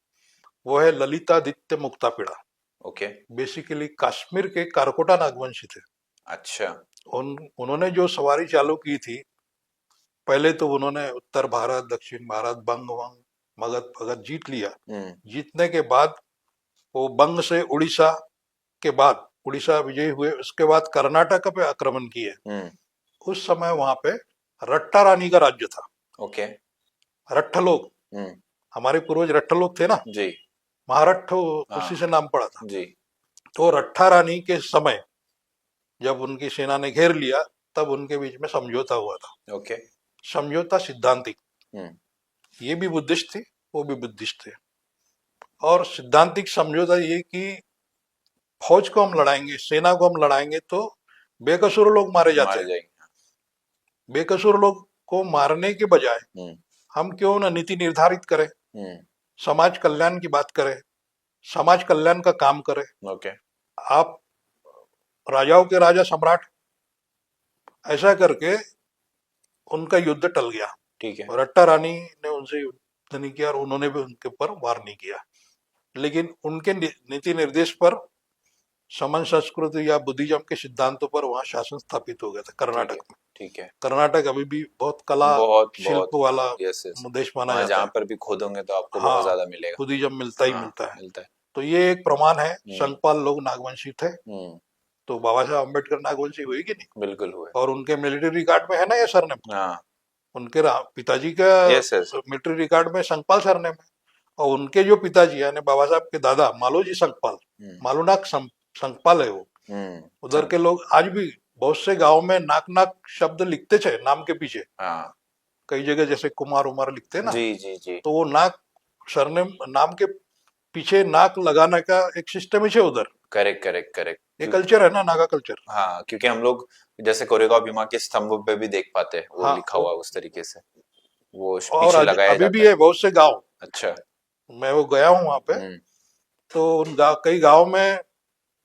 वो है ललितादित्य मुक्तापिड़ा।
ओके।
बेसिकली कश्मीर के कारकोटा नागवंशी थे।
अच्छा।
उन्होंने जो सवारी चालू की थी, पहले तो उन्होंने उत्तर भारत, दक्षिण भारत, बंग वंग मगध भगत जीत लिया।
हम्म
जीतने के बाद वो बंग से उड़ीसा के बाद, उड़ीसा विजयी हुए, उसके बाद कर्नाटक पे आक्रमण किए।
हम्म
उस समय वहां पे रट्टा रानी का राज्य था।
ओके।
रट्ठ लोग,
हम्म
हमारे पूर्वज रट्ठ लोग थे ना,
जी
महारट्ठ
हाँ
उसी से नाम पड़ा था।
जी
तो रट्ठा रानी के समय जब उनकी सेना ने घेर लिया, तब उनके बीच में समझौता हुआ था।
ओके।
समझौता सिद्धांतिक,
हम्म
ये भी बुद्धिस्ट थे, वो भी बुद्धिस्ट थे। और सिद्धांतिक समझौता ये कि फौज को हम लड़ाएंगे, सेना को हम लड़ाएंगे तो बेकसूर लोग मारे जाते
मारे
हैं।
जाएंगे।
बेकसूर लोग को मारने के बजाय
हम्म
हम क्यों ना नीति निर्धारित करें,
हम्म
समाज कल्याण की बात करें, समाज कल्याण का काम करें।
ओके।
आप राजाओं के राजा सम्राट, ऐसा करके उनका युद्ध टल गया।
ठीक है।
और रट्टा रानी ने उनसे युद्ध नहीं किया और उन्होंने भी उनके ऊपर वार नहीं किया। लेकिन उनके नीति निर्देश पर समन संस्कृति या बुद्धिज्म के सिद्धांतों पर वहां शासन स्थापित हो गया था
ठीक
कर्नाटक
है।
में।
ठीक है।
कर्नाटक अभी भी बहुत कला
बहुत
शिल्प
बहुत हाँ
वाला
यस यस।
देश माना
वहां
जाता
जहाँ
है।
पर भी खोदोगे तो आपको बहुत
हाँ,
ज्यादा मिलेगा।
बुद्धिज्म मिलता ही
हाँ
मिलता है।
मिलता है।
तो ये एक प्रमाण है,
हम्म
संगपाल लोग नागवंशी थे।
हम्म
तो बाबा साहब अम्बेडकर नागवंशी हुए कि नहीं?
बिल्कुल हुए।
और उनके मिलिट्री रिकॉर्ड में है ना ये सरनेम।
हाँ
उनके पिताजी का
यस यस।
मिलिट्री रिकॉर्ड में संगपाल सरनेम है। और उनके जो पिताजी यानी बाबा साहब के दादा मालोजी संगपाल,
हम्म
मालूनाक संगपाल है वो। उधर
संग
के लोग आज भी बहुत से गांव में नाक नाक शब्द लिखते थे नाम के पीछे।
हाँ
कई जगह जैसे कुमार उमार लिखते हैं ना,
जी जी जी।
तो वो नाक सरनेम नाम के पीछे नाक लगाने का एक सिस्टम ही है उधर।
Correct correct correct.
ये कल्चर है ना, नागा कल्चर।
हाँ क्योंकि हम लोग जैसे कोरेगांव भीमा के स्तंभ पे भी देख पाते हैं वो
हाँ,
लिखा हुआ है उस तरीके से वो
और
पीछे लगाया
अभी भी
जाता है।
है बहुत से गांव।
अच्छा।
मैं वो गया हूँ वहां पे,
हम्म
तो उन कई गांव में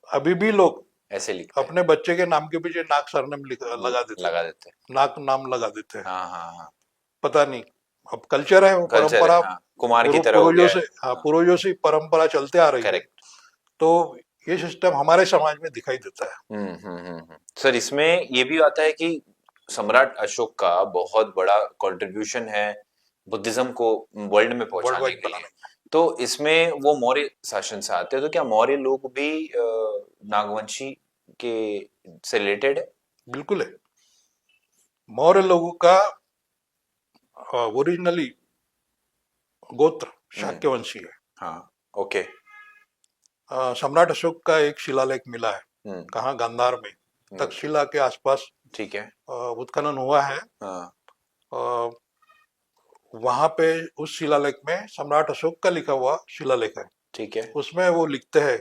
अभी भी लोग
ऐसे लिखते
अपने बच्चे के नाम के पीछे नाक सरनेम
हैं
लगा देते
लगा
हैं,
देते हैं।
नाक नाम लगा देते हैं।
हाँ हाँ हाँ
पता नहीं, अब कल्चर है, वो
कल्चर है
परंपरा
हाँ कुमार की
पूर्व
तरह हो गया
पूर्वजों
है।
से, हाँ,
हाँ
पूर्वजों से परंपरा चलते आ रही है।
करेक्ट।
तो ये सिस्टम हमारे समाज में दिखाई देता है।
सर इसमें ये भी आता है कि सम्राट अशोक का बहुत बड़ा कंट्रीब्यूशन है बुद्धिज्म को वर्ल्ड में
वर्ल्ड
पहुंचाने
वाइड
के लिए।
बनाने
तो इसमें वो मौर्य शासन से आते हैं तो क्या मौर्य लोग भी नागवंशी के से रिलेटेड है?
में बिल्कुल है। मौर्य लोगों का ओरिजिनली गोत्र
हम्म
शाक्यवंशी है।
हाँ ओके।
सम्राट अशोक का एक शिलालेख मिला है,
हम्म
कहाँ, गांधार में,
ओके
तक्षशिला के आसपास
ठीक है।
उत्खनन हुआ है।
हाँ
वहां पे उस शिलालेख में सम्राट अशोक का लिखा हुआ शिलालेख है।
ठीक है।
उसमें वो लिखते हैं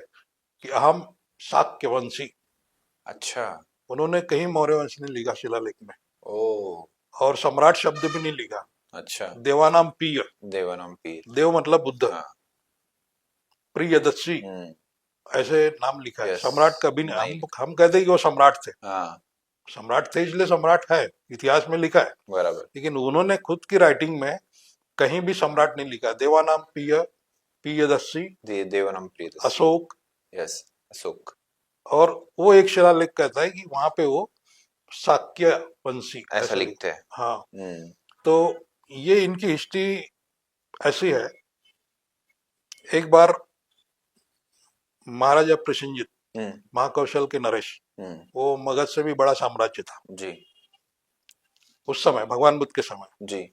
कि अहम शाक्यवंशी।
अच्छा।
उन्होंने कहीं मौर्य वंश नहीं लिखा शिलालेख में।
ओ
और सम्राट शब्द भी नहीं लिखा।
अच्छा।
देवानाम पीय,
देवानम पीर।
देव मतलब बुद्ध,
हाँ
प्रियदर्शी,
हम्म
ऐसे नाम लिखा है।
यस
सम्राट कभी नहीं,
नहीं
हम कहते हैं कि वो सम्राट थे।
हाँ
सम्राट थे इसलिए सम्राट है, इतिहास में लिखा है।
बराबर।
लेकिन उन्होंने खुद की राइटिंग में कहीं भी सम्राट नहीं लिखा। देवानाम पीय, पियदर्शी,
देवानम प्रियदर्शी।
अशोक।
यस अशोक।
और वो एक शिलालेख कहता है कि वहां पे वो शाक्य वंशी
ऐसा
ऐसा
लिखते
लिखा।
हैं।
हाँ,
हम्म
तो ये इनकी हिस्ट्री ऐसी है। एक बार महाराजा प्रसेनजित,
हम्म
महाकौशल के नरेश,
हम्म
वो मगध से भी बड़ा साम्राज्य था
जी
उस समय, भगवान बुद्ध के समय।
जी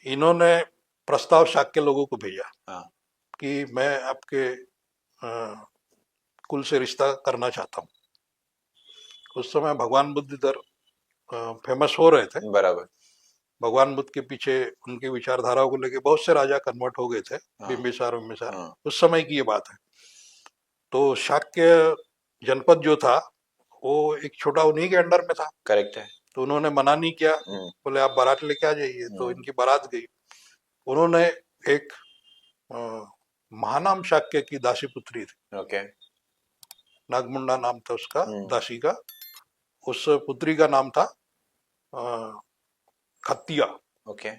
इन्होंने प्रस्ताव शाक्य लोगों को भेजा
हाँ
कि मैं आपके कुल से रिश्ता करना चाहता हूँ। उस समय भगवान बुद्ध इधर फेमस हो रहे थे।
बराबर
भगवान बुद्ध के पीछे उनकी विचारधाराओं को लेके बहुत से राजा कन्वर्ट हो गए थे,
हाँ
बिम्बिसार
हाँ
उस समय की ये बात है। तो शाक्य जनपद जो था वो एक छोटा उन्हीं के अंडर में था।
करेक्ट है
तो उन्होंने मना नहीं किया, बोले आप बारात लेके आ जाइए। तो इनकी बारात गई। उन्होंने एक अ, महानाम शाक्य की दासी पुत्री थी,
ओके
नागमुंडा नाम था उसका दासी का। उस पुत्री का नाम था अ, खत्तिया।
ओके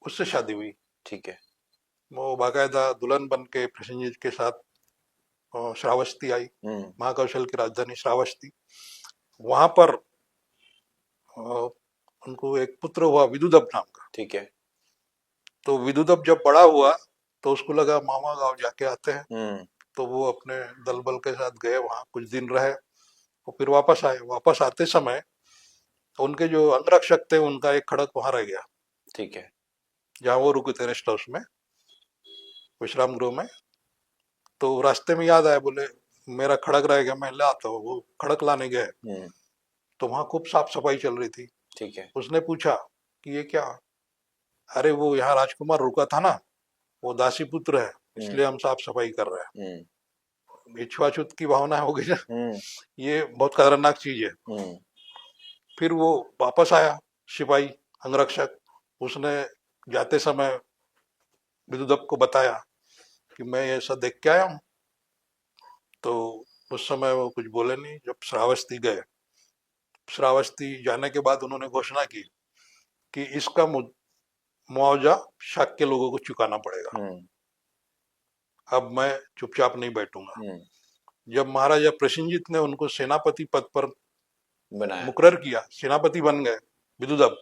उससे शादी हुई।
ठीक है
वो बाकायदा दुल्हन बन के प्रसेनजीत के साथ श्रावस्ती आई, महाकौशल की राजधानी श्रावस्ती। वहां पर उनको एक पुत्र हुआ विदुदब नाम का।
ठीक है
तो विदुदब जब बड़ा हुआ तो उसको लगा मामा गांव जाके आते हैं। तो वो अपने दल बल के साथ गए, वहां कुछ दिन रहे और फिर वापस आए। वापस आते समय उनके जो अंगरक्षक थे उनका एक खड़क वहां रह गया,
ठीक है
जहाँ वो रुके थे रेस्ट हाउस में, विश्राम गृह में। तो रास्ते में याद आया, बोले मेरा खड़क रह गया, मैं ले आता हूँ। वो खड़क लाने गए तो वहां खूब साफ सफाई चल रही थी।
ठीक है
उसने पूछा कि ये क्या? अरे वो यहाँ राजकुमार रुका था ना, वो दासी पुत्र है, इसलिए हम साफ सफाई कर रहे हैं। ये छुआछूत की भावना हो गई ना, ये बहुत खतरनाक चीज है। फिर वो वापस आया सिपाही अंगरक्षक। उसने जाते समय विदुदब को बताया कि मैं ये सब देख के आया हूँ। तो उस समय वो कुछ बोले नहीं। जब श्रावस्ती गए, श्रावस्ती जाने के बाद उन्होंने घोषणा की कि इसका मुआवजा शाक्य लोगों को चुकाना पड़ेगा। अब मैं चुपचाप नहीं बैठूंगा। जब महाराजा प्रसेनजीत ने उनको सेनापति पद पर
बनाया,
मुकर्रर किया, सेनापति बन गए विदुदब।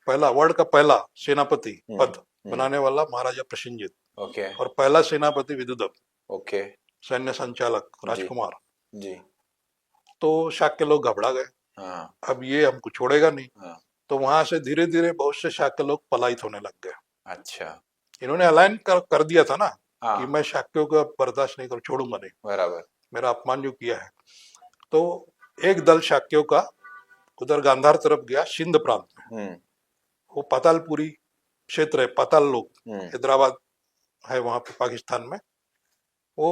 पहला वर्ल्ड का पहला सेनापति पद बनाने वाला महाराजा प्रसेनजीत,
ओके
और पहला सेनापति विदुदब,
ओके
सैन्य संचालक राजकुमार।
जी
तो शाक्य लोग घबरा गए,
हाँ
अब ये हमको छोड़ेगा नहीं।
हाँ
तो वहां से धीरे धीरे बहुत से शाक्य लोग पलायित होने लग गए।
अच्छा
इन्होंने अलाइन कर दिया था ना
हाँ
कि मैं शाक्यों का बर्दाश्त नहीं कर, छोड़ूंगा नहीं,
बराबर
मेरा अपमान जो किया है। तो एक दल शाक्यों का उधर गांधार तरफ गया, सिंध प्रांत में। वो पातालपुरी क्षेत्र है, पाताल लोग, हैदराबाद है वहां पे पाकिस्तान में। वो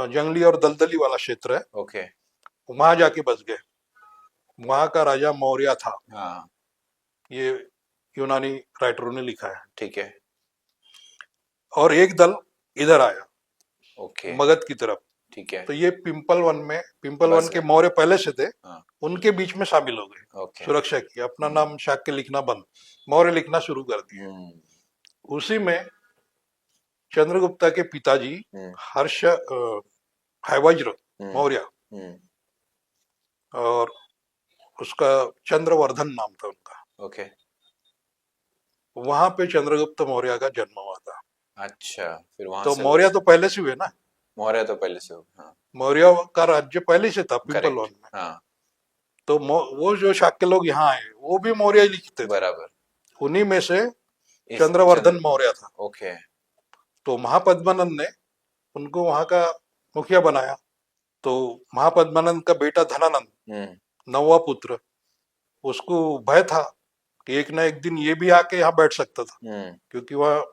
जंगली और दलदली वाला क्षेत्र है।
ओके
वहां जाके बस गए। वहां का राजा मौर्य था।
हाँ
ये यूनानी राइटरों ने लिखा है।
ठीक है
और एक दल इधर आया,
ओके
मगध की तरफ।
ठीक है
तो ये पिंपल वन में, पिंपल
बस
वन के
गए।
मौर्य पहले से थे,
हाँ
उनके बीच में शामिल हो गए।
ओके
सुरक्षा की, अपना नाम शाक्य लिखना बंद, मौर्य लिखना शुरू कर दिया। उसी में चंद्रगुप्ता के पिताजी हर्ष हैवज्र मौर्य, और उसका चंद्रवर्धन नाम था उनका।
ओके
वहां पे चंद्रगुप्त मौर्य का जन्म हुआ था।
अच्छा फिर वहां
तो
से
मौर्य तो पहले से हुए ना,
मौर्य तो पहले से हो हाँ
मौर्य का राज्य पहले से था पिंपल वन
करेक्ट
में।
हाँ
तो वो जो शाक्य लोग यहाँ आए वो भी मौर्य ही लिखते थे।
बराबर
उन्हीं में से चंद्रवर्धन मौर्य था।
ओके
तो महापद्मानंद ने उनको वहां का मुखिया बनाया। तो महापद्मानंद का बेटा धनानंद, नौवा पुत्र, उसको भय था कि एक ना एक दिन ये भी आके यहाँ बैठ सकता था, क्योंकि वह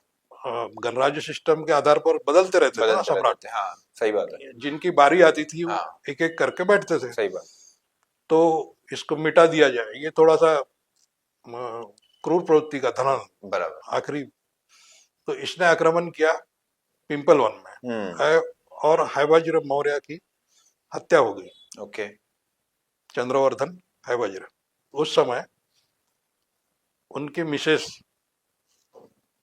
गणराज्य सिस्टम के आधार पर बदलते रहते थे ना सम्राट।
हाँ सही बात है,
जिनकी बारी आती थी वो
हाँ
एक एक करके बैठते थे।
सही बात
तो इसको मिटा दिया जाए, ये थोड़ा सा क्रूर प्रवृत्ति का धनानंद
बराबर
आखिरी। तो इसने आक्रमण किया पिंपल वन में, और हैवज्र मौर्य की हत्या हो गई।
ओके
चंद्रवर्धन हैवज्र, उस समय उनके मिसेस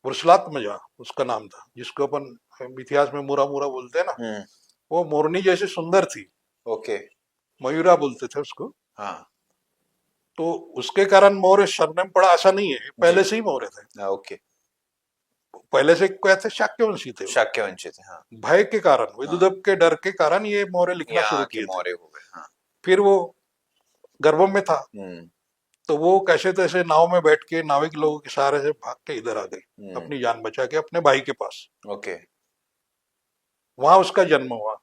वृषलात्मजा उसका नाम था, जिसको अपन इतिहास में मुरा मुरा बोलते हैं ना, वो मोरनी जैसे सुंदर थी।
ओके
मयूरा बोलते थे उसको।
हाँ
तो उसके कारण मौर्य सरनेम पड़ा ऐसा नहीं है, पहले से ही मौर्य थे।
ओके
पहले से क्या थे, शाक्यवंशी थे वो।
शाक्यवंशी थे, हाँ।
भय के कारण, विदुदत्त के डर के कारण ये मौर्य लिखना शुरू
यहाँ के
किए थे।
मौर्य हो गए, हाँ।
फिर वो गर्भ में था, तो वो कैसे तैसे नाव में बैठ के नाविक लोगों के सहारे से भाग के इधर आ गई, अपनी जान बचा के अपने भाई के पास।
ओके।
वहां उसका जन्म हुआ,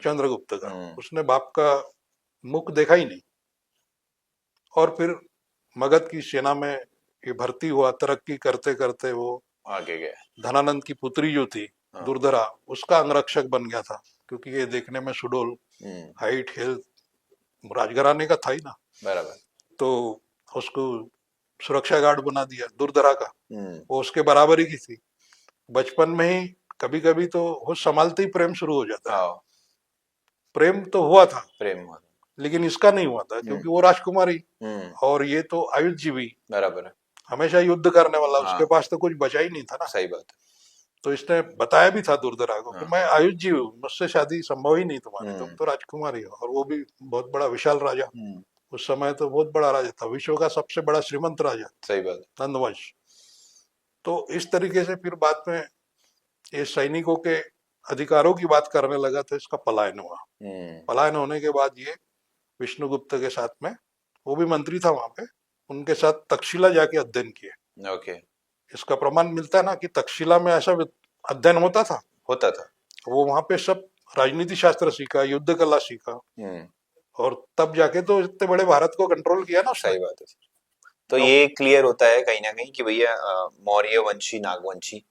चंद्रगुप्त का। उसने बाप का मुख देखा ही नहीं, और फिर मगध की सेना में ये भर्ती हुआ। तरक्की करते करते वो
आगे गया।
धनानंद की पुत्री जो थी दुर्धरा, उसका अंगरक्षक बन गया था, क्योंकि ये देखने में सुडोल, हाइट, हेल्थ, राजघराने का था ही ना,
बराबर।
तो उसको सुरक्षा गार्ड बना दिया दुर्धरा का। वो उसके बराबरी की थी। बचपन में ही कभी कभी तो वो संभालते ही प्रेम शुरू हो जाता है। प्रेम तो हुआ था,
प्रेम हुआ,
लेकिन इसका नहीं हुआ था, क्योंकि वो राजकुमारी और ये तो आयुर्जीवी,
बराबर है,
हमेशा युद्ध करने वाला। उसके पास तो कुछ बचा ही नहीं था ना।
सही बात है।
तो इसने बताया भी था दुर्धरा को कि मैं आयुर्जीवी हूँ, मुझसे शादी संभव ही नहीं तुम्हारी, तुम तो राजकुमारी हो। और वो भी बहुत बड़ा विशाल राजा, उस समय तो बहुत बड़ा राजा था, विश्व का सबसे बड़ा श्रीमंत राजा।
सही बात,
नंदवंश। तो इस तरीके से फिर बाद में ये सैनिकों के अधिकारों की बात करने लगा, तो इसका पलायन हुआ। पलायन होने के बाद ये विष्णुगुप्त के साथ में, वो भी मंत्री था वहां पे, उनके साथ तक्षशिला जाके अध्ययन किए।
ओके।
इसका प्रमाण मिलता है ना कि तक्षशिला में ऐसा अध्ययन होता था। वो वहां पे सब राजनीति शास्त्र सीखा, युद्ध कला सीखा, और तब जाके तो इतने बड़े भारत को कंट्रोल किया ना।
सही बात है। तो ये क्लियर होता है कहीं ना कहीं कि भैया मौर्य वंशी नागवंशी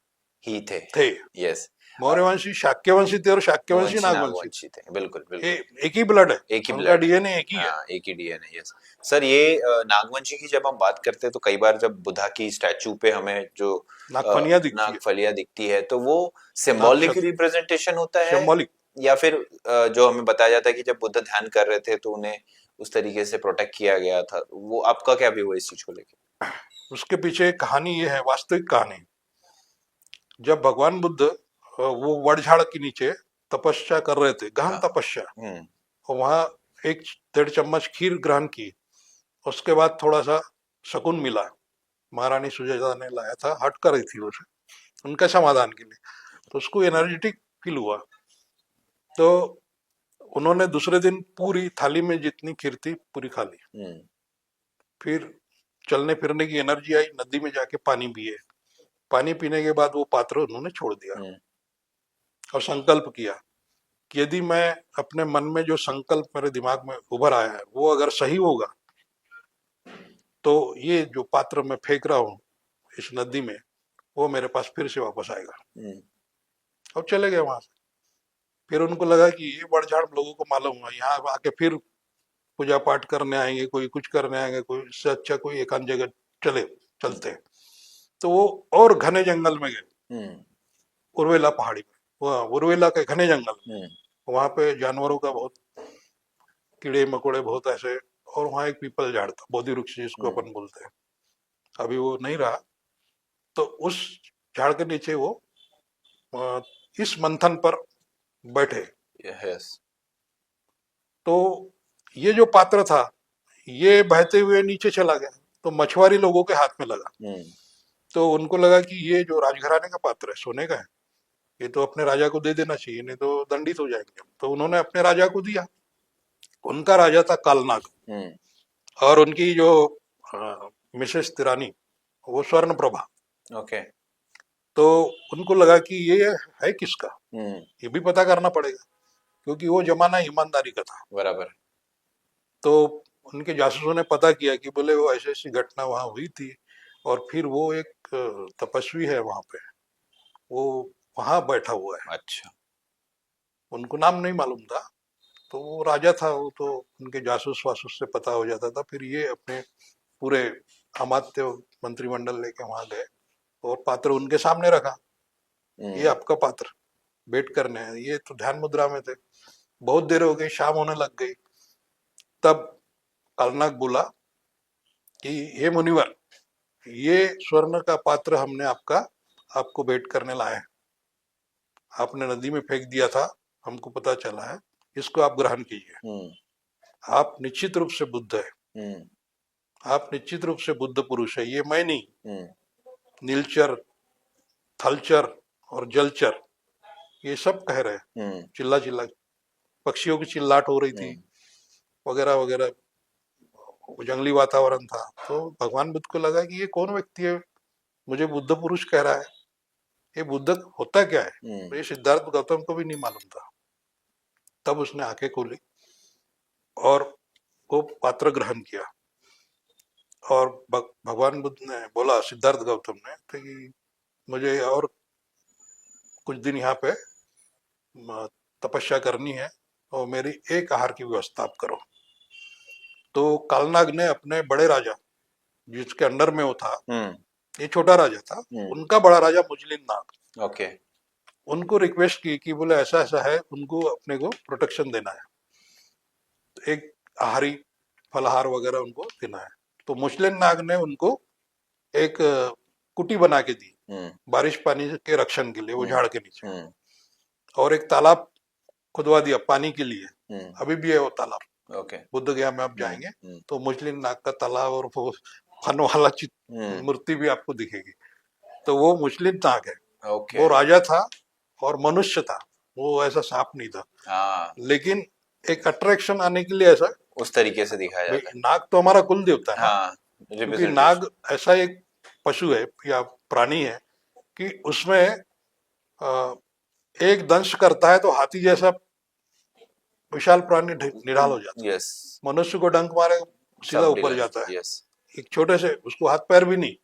ही थे। यस,
मौर्यवंशी शाक्यवंशी थे और शाक्यवंशी नागवंशी
थे। बिल्कुल बिल्कुल,
एक ही ब्लड है,
एक ही
उनका डीएनए एक ही है।
एक ही डीएनए। यस सर, ये नागवंशी की जब हम बात करते हैं तो कई बार जब बुद्धा की स्टैचू पे हमें जो नागफलियां दिखती है, तो वो सिंबॉलिक रिप्रेजेंटेशन होता है,
सिंबॉलिक,
या फिर जो हमें बताया जाता है कि जब बुद्ध ध्यान कर रहे थे तो उन्हें उस तरीके से प्रोटेक्ट किया गया था। वो आपका क्या व्यू है इस चीज को लेकर?
उसके पीछे कहानी ये है, वास्तविक कहानी। जब भगवान बुद्ध वो वड़झाड़ के नीचे तपस्या कर रहे थे, गहन तपस्या, और वहां 1-1.5 चम्मच खीर ग्रहण की। उसके बाद थोड़ा सा शकुन मिला, महारानी सुजाता ने लाया था, हट कर रही थी उसे उनके समाधान के लिए, तो उसको एनर्जेटिक फील हुआ। तो उन्होंने दूसरे दिन पूरी थाली में जितनी खीर थी पूरी खा ली। फिर चलने फिरने की एनर्जी आई, नदी में जाके पानी पिए। पानी पीने के बाद वो पात्र उन्होंने छोड़ दिया और संकल्प किया कि यदि मैं अपने मन में जो संकल्प मेरे दिमाग में उभर आया है वो अगर सही होगा, तो ये जो पात्र मैं फेंक रहा हूँ इस नदी में, वो मेरे पास फिर से वापस आएगा। और चले गए वहां से। फिर उनको लगा कि ये बढ़झाड़ लोगों को मालूम हुआ, यहाँ आके फिर पूजा पाठ करने आएंगे, कोई कुछ करने आएंगे, कोई इससे अच्छा कोई एकांत जगह चलते हैं। तो वो और घने जंगल में गए, उर्वेला पहाड़ी में, वहाँ उर्वेला के घने जंगल, वहां पे जानवरों का बहुत, कीड़े मकोड़े बहुत ऐसे, और वहां एक पीपल झाड़ था, बोधि वृक्ष जिसको अपन बोलते हैं, अभी वो नहीं रहा। तो उस झाड़ के नीचे वो इस मंथन पर बैठे। तो ये जो पात्र था ये बहते हुए नीचे चला गया, तो मछुआरी लोगों के हाथ में लगा। तो उनको लगा कि ये जो राजघराने का पात्र है, सोने का है, ये तो अपने राजा को दे देना चाहिए, नहीं तो दंडित हो जाएंगे। तो उन्होंने अपने राजा को दिया। उनका राजा था कालनाग, और उनकी जो मिसेस तिरानी वो स्वर्ण प्रभा।
ओके।
तो उनको लगा कि ये है किसका, ये भी पता करना पड़ेगा, क्योंकि वो जमाना ईमानदारी का था।
बराबर।
तो उनके जासूसों ने पता किया कि बोले वो ऐसी ऐसी घटना वहां हुई थी, और फिर वो एक तपस्वी है वहां पे, वो वहां बैठा हुआ है।
अच्छा।
उनको नाम नहीं मालूम था, तो वो राजा था, वो तो उनके जासूस वासूस से पता हो जाता था। फिर ये अपने पूरे अमात्य मंत्रिमंडल लेके वहां गए और पात्र उनके सामने रखा, ये आपका पात्र, वेट करने हैं। ये तो ध्यान मुद्रा में थे। बहुत देर हो गई, शाम होने लग गई। तब कालनाग बोला कि हे मुनिवर, ये स्वर्ण का पात्र हमने आपको भेंट करने लाए हैं। आपने नदी में फेंक दिया था, हमको पता चला है, इसको आप ग्रहण कीजिए। आप निश्चित रूप से बुद्ध है, आप निश्चित रूप से बुद्ध पुरुष है, ये मैं नहीं, नीलचर थलचर और जलचर ये सब कह रहे हैं, चिल्ला चिल्ला, पक्षियों की चिल्लाहट हो रही थी वगैरह वगैरह, जंगली वातावरण था। तो भगवान बुद्ध को लगा कि ये कौन व्यक्ति है, मुझे बुद्ध पुरुष कह रहा है, ये बुद्ध होता क्या है। तो ये सिद्धार्थ गौतम को भी नहीं मालूम था। तब उसने आंखें खोली और वो पात्र ग्रहण किया, और भगवान बुद्ध ने बोला सिद्धार्थ गौतम ने तो कि मुझे और कुछ दिन यहाँ पे तपस्या करनी है और मेरी एक आहार की व्यवस्था आप करो। तो कालनाग ने अपने बड़े राजा जिसके अंडर में वो था, ये छोटा राजा था, उनका बड़ा राजा मुजलिन नाग,
ओके,
उनको रिक्वेस्ट की कि बोले ऐसा ऐसा है, उनको अपने को प्रोटेक्शन देना है, तो एक आहारी फलहार वगैरह उनको देना है। तो मुजलिन नाग ने उनको एक कुटी बना के दी बारिश पानी के रक्षण के लिए, वो झाड़ के नीचे, और एक तालाब खुदवा दिया पानी के लिए, अभी भी है वो तालाब।
ओके,
बुद्ध गया में आप जाएंगे तो मुजलिन नाग का तालाब और वो फन वाला मूर्ति भी आपको दिखेगी। तो वो मुजलिन नाग है। वो राजा था और मनुष्य था, वो ऐसा सांप नहीं था। लेकिन एक अट्रैक्शन आने के लिए ऐसा
उस तरीके से दिखाया जाता है।
नाग तो हमारा कुल देवता है।
हाँ,
क्योंकि नाग ऐसा एक पशु है या प्राणी है कि उसमें एक दंश करता है तो हाथी जैसा विशाल प्राणी निढाल हो जाता है। मनुष्य को डंक मारे सीधा ऊपर जाता है। एक छोटे से, उसको हाथ पैर भी नहीं,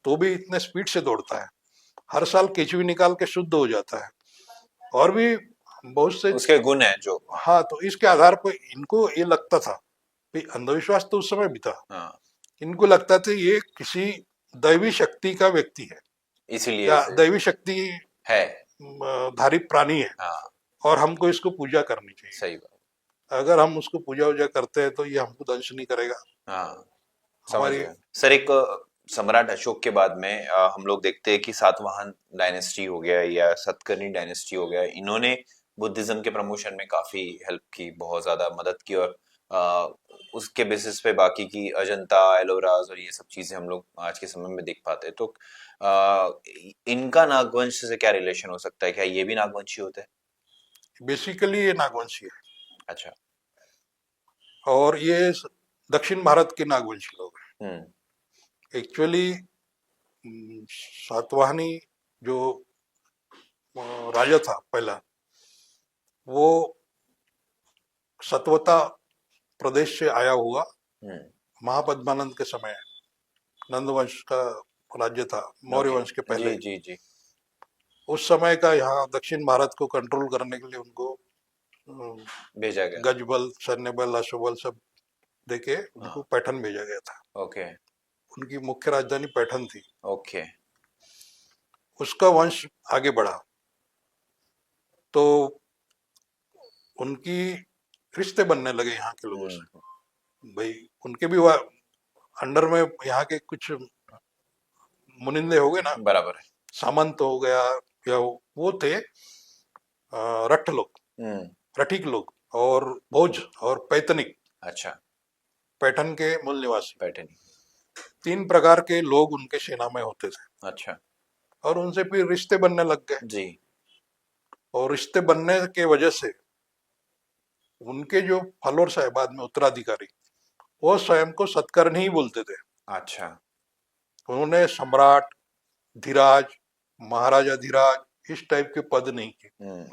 तो भी इतने स्पीड से दौड़ता है। हर साल केचुई निकाल के शुद्ध हो जाता है। और भी बहुत से
उसके गुण है जो,
हाँ, तो इसके आधार पर इनको ये लगता था, अंधविश्वास तो उस समय भी था, इनको लगता था ये किसी दैवी शक्ति का व्यक्ति है,
इसीलिए
या दैवी शक्ति
है,
धारी प्राणी है, और हमको इसको पूजा करनी चाहिए।
सही बात।
अगर हम उसको पूजा वूजा करते हैं तो ये हमको दंश नहीं करेगा।
हमारी सर, एक सम्राट अशोक के बाद में हम लोग देखते हैं कि सातवाहन डायनेस्टी हो गया या सतकर्णी डायनेस्टी हो गया, इन्होंने बुद्धिज्म के प्रमोशन में काफी हेल्प की, बहुत ज्यादा मदद की, और उसके बेसिस पे बाकी की अजंता, एलोराज और ये सब चीजें हम लोग आज के समय में देख पाते हैं। तो इनका नागवंश से क्या रिलेशन हो सकता है? क्या ये भी नागवंशी होते हैं?
बेसिकली ये नागवंशी है।
अच्छा।
और ये दक्षिण भारत के नागवंशी लोग हैं। एक्चुअली सातवाहनी जो राजा था पहला, वो सतवता प्रदेश से आया हुआ, महापद्मानंद के समय नंद वंश का राज्य था, मौर्य वंश के पहले।
जी। उस
समय का यहाँ दक्षिण भारत को कंट्रोल करने के लिए उनको
भेजा गया,
गजबल, सैन्य बल, अश्वबल सब देके उनको पैठन भेजा गया था।
ओके।
उनकी मुख्य राजधानी पैठन थी।
ओके।
उसका वंश आगे बढ़ा तो उनकी रिश्ते बनने लगे यहाँ के लोगों से। भाई उनके भी अंडर में यहाँ के कुछ मुनिंदे हो गए ना,
बराबर है,
सामंत हो गया, या वो थे रठ लोग, रठिक लोग, और भोज और पैतनिक।
अच्छा।
पैठन के मूल निवासी,
पैठनी,
3 प्रकार के लोग उनके सेना में होते थे।
अच्छा।
और उनसे फिर रिश्ते बनने लग गए
जी।
और रिश्ते बनने के वजह से उनके जो फॉलोअर्स है बाद में उत्तराधिकारी, वो स्वयं को सतकर्णी ही बोलते थे।
अच्छा।
उन्होंने सम्राट, धीराज, महाराजा धीराज इस टाइप के पद नहीं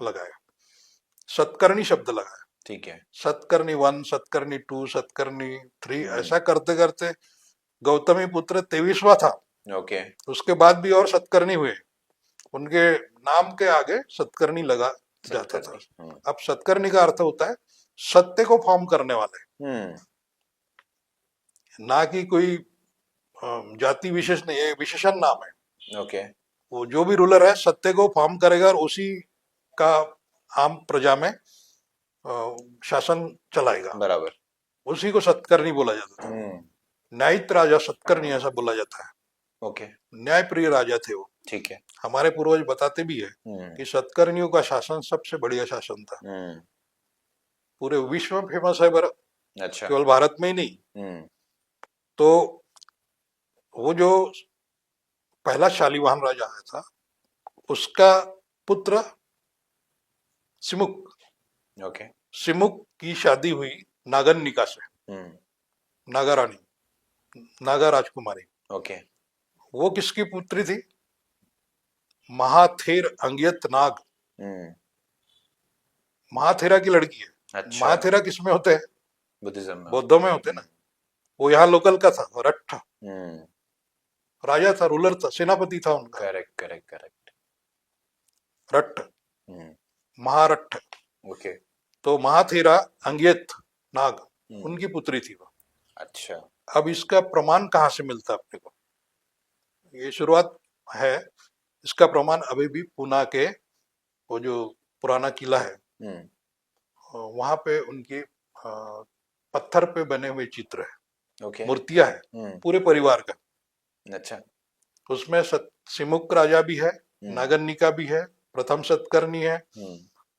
लगाया, सतकर्णी शब्द लगाया।
ठीक है।
सतकर्णी 1, सतकर्णी 2, सतकर्णी 3, ऐसा करते करते गौतमी पुत्र 23वां था।
ओके।
उसके बाद भी और सतकर्णी हुए, उनके नाम के आगे सतकर्णी लगा जाता था। अब सतकर्णी का अर्थ होता है सत्य को फॉर्म करने वाले, ना कि कोई जाति विशेष नहीं, ये विशेषण नाम है।
ओके।
वो जो भी रूलर है सत्य को फॉर्म करेगा और उसी का आम प्रजा में शासन चलाएगा,
बराबर,
उसी को सतकर्णी बोला जाता था। न्यायित राजा सतकर्णी ऐसा बोला जाता है।
ओके।
न्याय प्रिय राजा थे वो।
ठीक है।
हमारे पूर्वज बताते भी है कि सतकर्णियों का शासन सबसे बढ़िया शासन था, पूरे विश्व में फेमस है भारत। अच्छा। केवल भारत में ही नहीं। तो वो जो पहला शालिवाहन राजा आया था उसका पुत्र सिमुक,
ओके।
सिमुक की शादी हुई नागन्निका से, नागा रानी, नागा राजकुमारी।
ओके।
वो किसकी पुत्री थी? महाथेर अंगियत नाग, महाथेरा की लड़की है।
अच्छा।
महाथेरा किसमें होते हैं?
बुद्धिज्म में।
बौद्धों में होते हैं ना। वो यहाँ लोकल का था, रट्ठ राजा था, रूलर था, सेनापति था उनका।
Correct correct correct.
रट्ठ, महारट्ठ।
ओके।
तो महाथेरा अंगियत नाग उनकी पुत्री थी वो।
अच्छा।
अब इसका प्रमाण कहाँ से मिलता है अपने को? ये शुरुआत है, इसका प्रमाण अभी भी पुणे के वो जो पुराना किला है वहां पे उनके पत्थर पे बने हुए चित्र है,
ओके।
मूर्तियां है पूरे परिवार का।
अच्छा।
उसमें सिमुक राजा भी है, नागन्निका भी है, प्रथम सतकर्णी है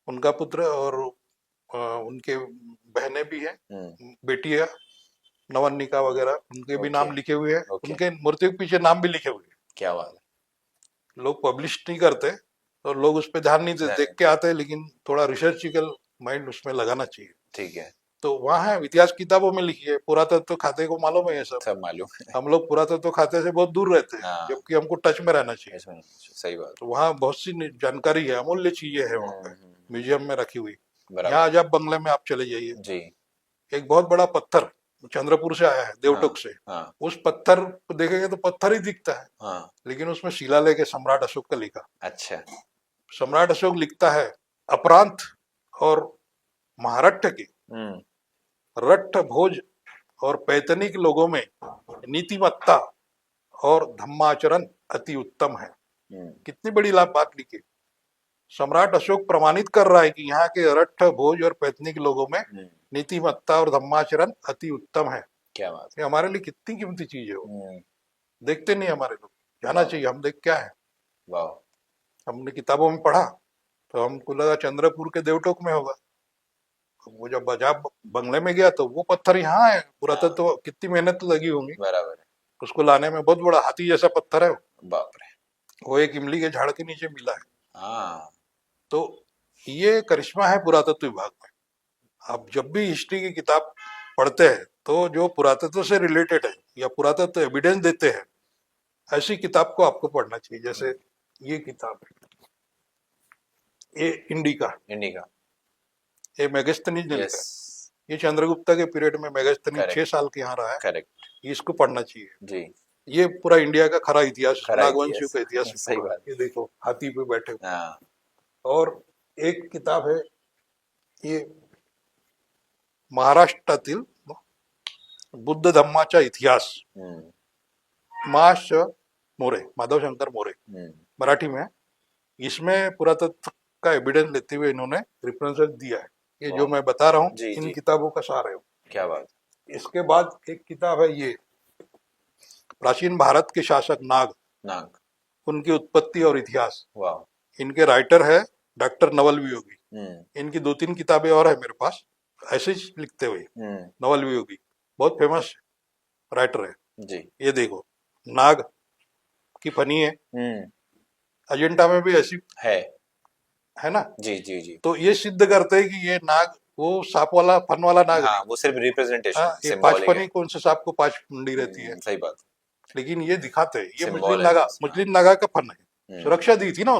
उनका पुत्र, और उनके बहनें भी है, बेटी है नवन्निका वगैरह, उनके भी नाम लिखे हुए हैं। उनके मूर्ति के पीछे नाम भी लिखे हुए हैं।
क्या बात है।
लोग पब्लिश नहीं करते तो लोग उस पर ध्यान नहीं देते, देख के आते हैं, लेकिन थोड़ा रिसर्चिकल माइंड उसमें लगाना चाहिए।
ठीक है।
तो वहाँ है, इतिहास किताबों में लिखी है। पुरातत्व खाते को मालूम है ये सब
मालूम है।
हम लोग पुरातत्व खाते से बहुत दूर रहते हैं, जबकि हमको टच में रहना चाहिए।
सही बात।
तो वहाँ बहुत सी जानकारी है, अमूल्य चीजें है वहाँ पे म्यूजियम में रखी हुई। यहाँ अजब बंगले में आप चले जाइए जी, एक बहुत बड़ा पत्थर चंद्रपुर से आया है, देवटोक से। उस पत्थर को देखेंगे तो पत्थर ही दिखता है, लेकिन उसमें शिलालेख है सम्राट अशोक का लिखा। अच्छा। सम्राट अशोक लिखता है, अपरांत और महारट्ठ के रट्ठ भोज और पैतनिक लोगों में नीतिमत्ता और धम्माचरण अति उत्तम है। कितनी बड़ी लाभ बात लिखी। सम्राट अशोक प्रमाणित कर रहा है कि यहाँ के रट्ठ भोज और पैतनिक लोगों में नीतिमत्ता और धम्माचरण अति उत्तम है। क्या बात है। हमारे लिए कितनी कीमती चीज है वो, देखते नहीं हमारे लोग, जाना चाहिए। हम देख क्या है, हमने किताबों में पढ़ा तो हमको लगा चंद्रपुर के देवटोक में होगा। वो जब बजाब बंगले में गया तो वो पत्थर यहाँ है। पुरातत्व तो कितनी मेहनत तो लगी होंगी, बराबर है। उसको लाने में बहुत बड़ा हाथी जैसा पत्थर है। बाप रे। वो एक इमली के झाड़ के नीचे मिला है। तो ये करिश्मा है पुरातत्व विभाग में। आप जब भी हिस्ट्री की किताब पढ़ते हैं तो जो पुरातत्व से रिलेटेड है या पुरातत्व एविडेंस देते हैं, ऐसी किताब को आपको पढ़ना चाहिए। जैसे ये किताब है, ये इंडिका, ये मेगास्थनीज ने लिखा है। ये चंद्रगुप्ता के पीरियड में मेगास्थनीज 6 साल के यहाँ रहा है। करेक्ट। इसको पढ़ना चाहिए जी। ये पूरा इंडिया का खरा इतिहास, नागवंशियों का इतिहास। सही बात। ये देखो हाथी पे बैठे हुए। और एक किताब है, ये महाराष्ट्रातील बुद्ध धम्माचा इतिहास, माश मोरे, माधव शंकर मोरे, मराठी में। इसमें पुरातत्व का एविडेंस लेते हुए इन्होंने रेफरेंसेस दिया है। ये जो मैं बता रहा हूँ इन किताबों का सार है। क्या बात। इसके बाद एक किताब है, ये प्राचीन भारत के शासक नाग, उनकी उत्पत्ति और इतिहास। इनके राइटर है डॉक्टर नवल वियोगी। इनकी 2-3 किताबें और है मेरे पास ऐसे ही लिखते हुए। नवल वियोगी बहुत फेमस राइटर है जी। ये देखो नाग की फनी है, अजेंडा में भी ऐसी है ना जी जी जी। तो ये सिद्ध करते हैं कि ये नाग वो सांप वाला फन वाला नाग नहीं, वो सिर्फ रिप्रेजेंटेशन। ये 5 फनी, कौन से सांप को 5 मुंडी रहती है। सही बात। लेकिन ये दिखाते हैं ये मुस्लिम नागा का फन है। सुरक्षा दी थी ना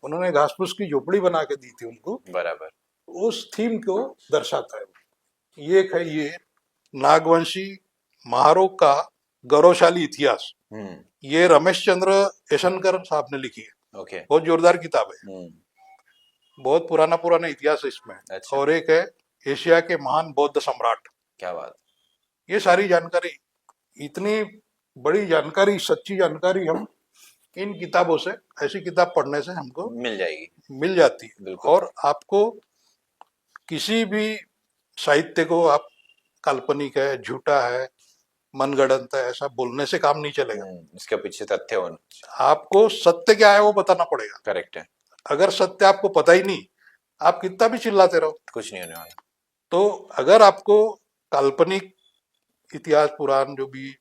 उन्होंने घास फूस की झोपड़ी बना के दी थी उनको, बराबर। उस थीम को दर्शाता है। ये है, ये नागवंशी महारों का गौरवशाली इतिहास। ये रमेश चंद्र यशनकर साहब ने लिखी है। ओके। बहुत जोरदार किताब है। बहुत पुराना इतिहास है इसमें। अच्छा। और एक है एशिया के महान बौद्ध सम्राट। क्या बात। ये सारी जानकारी, इतनी बड़ी जानकारी, सच्ची जानकारी हम इन किताबों से, ऐसी किताब पढ़ने से हमको मिल जाती है। और आपको किसी भी साहित्य को आप काल्पनिक है, झूठा है, मनगढ़ंत है, ऐसा बोलने से काम नहीं चलेगा। इसके पीछे तथ्य होना, आपको सत्य क्या है वो बताना पड़ेगा। करेक्ट है। अगर सत्य आपको पता ही नहीं, आप कितना भी चिल्लाते रहो, कुछ नहीं होने वाला। तो अगर आपको काल्पनिक इतिहास पुराण जो भी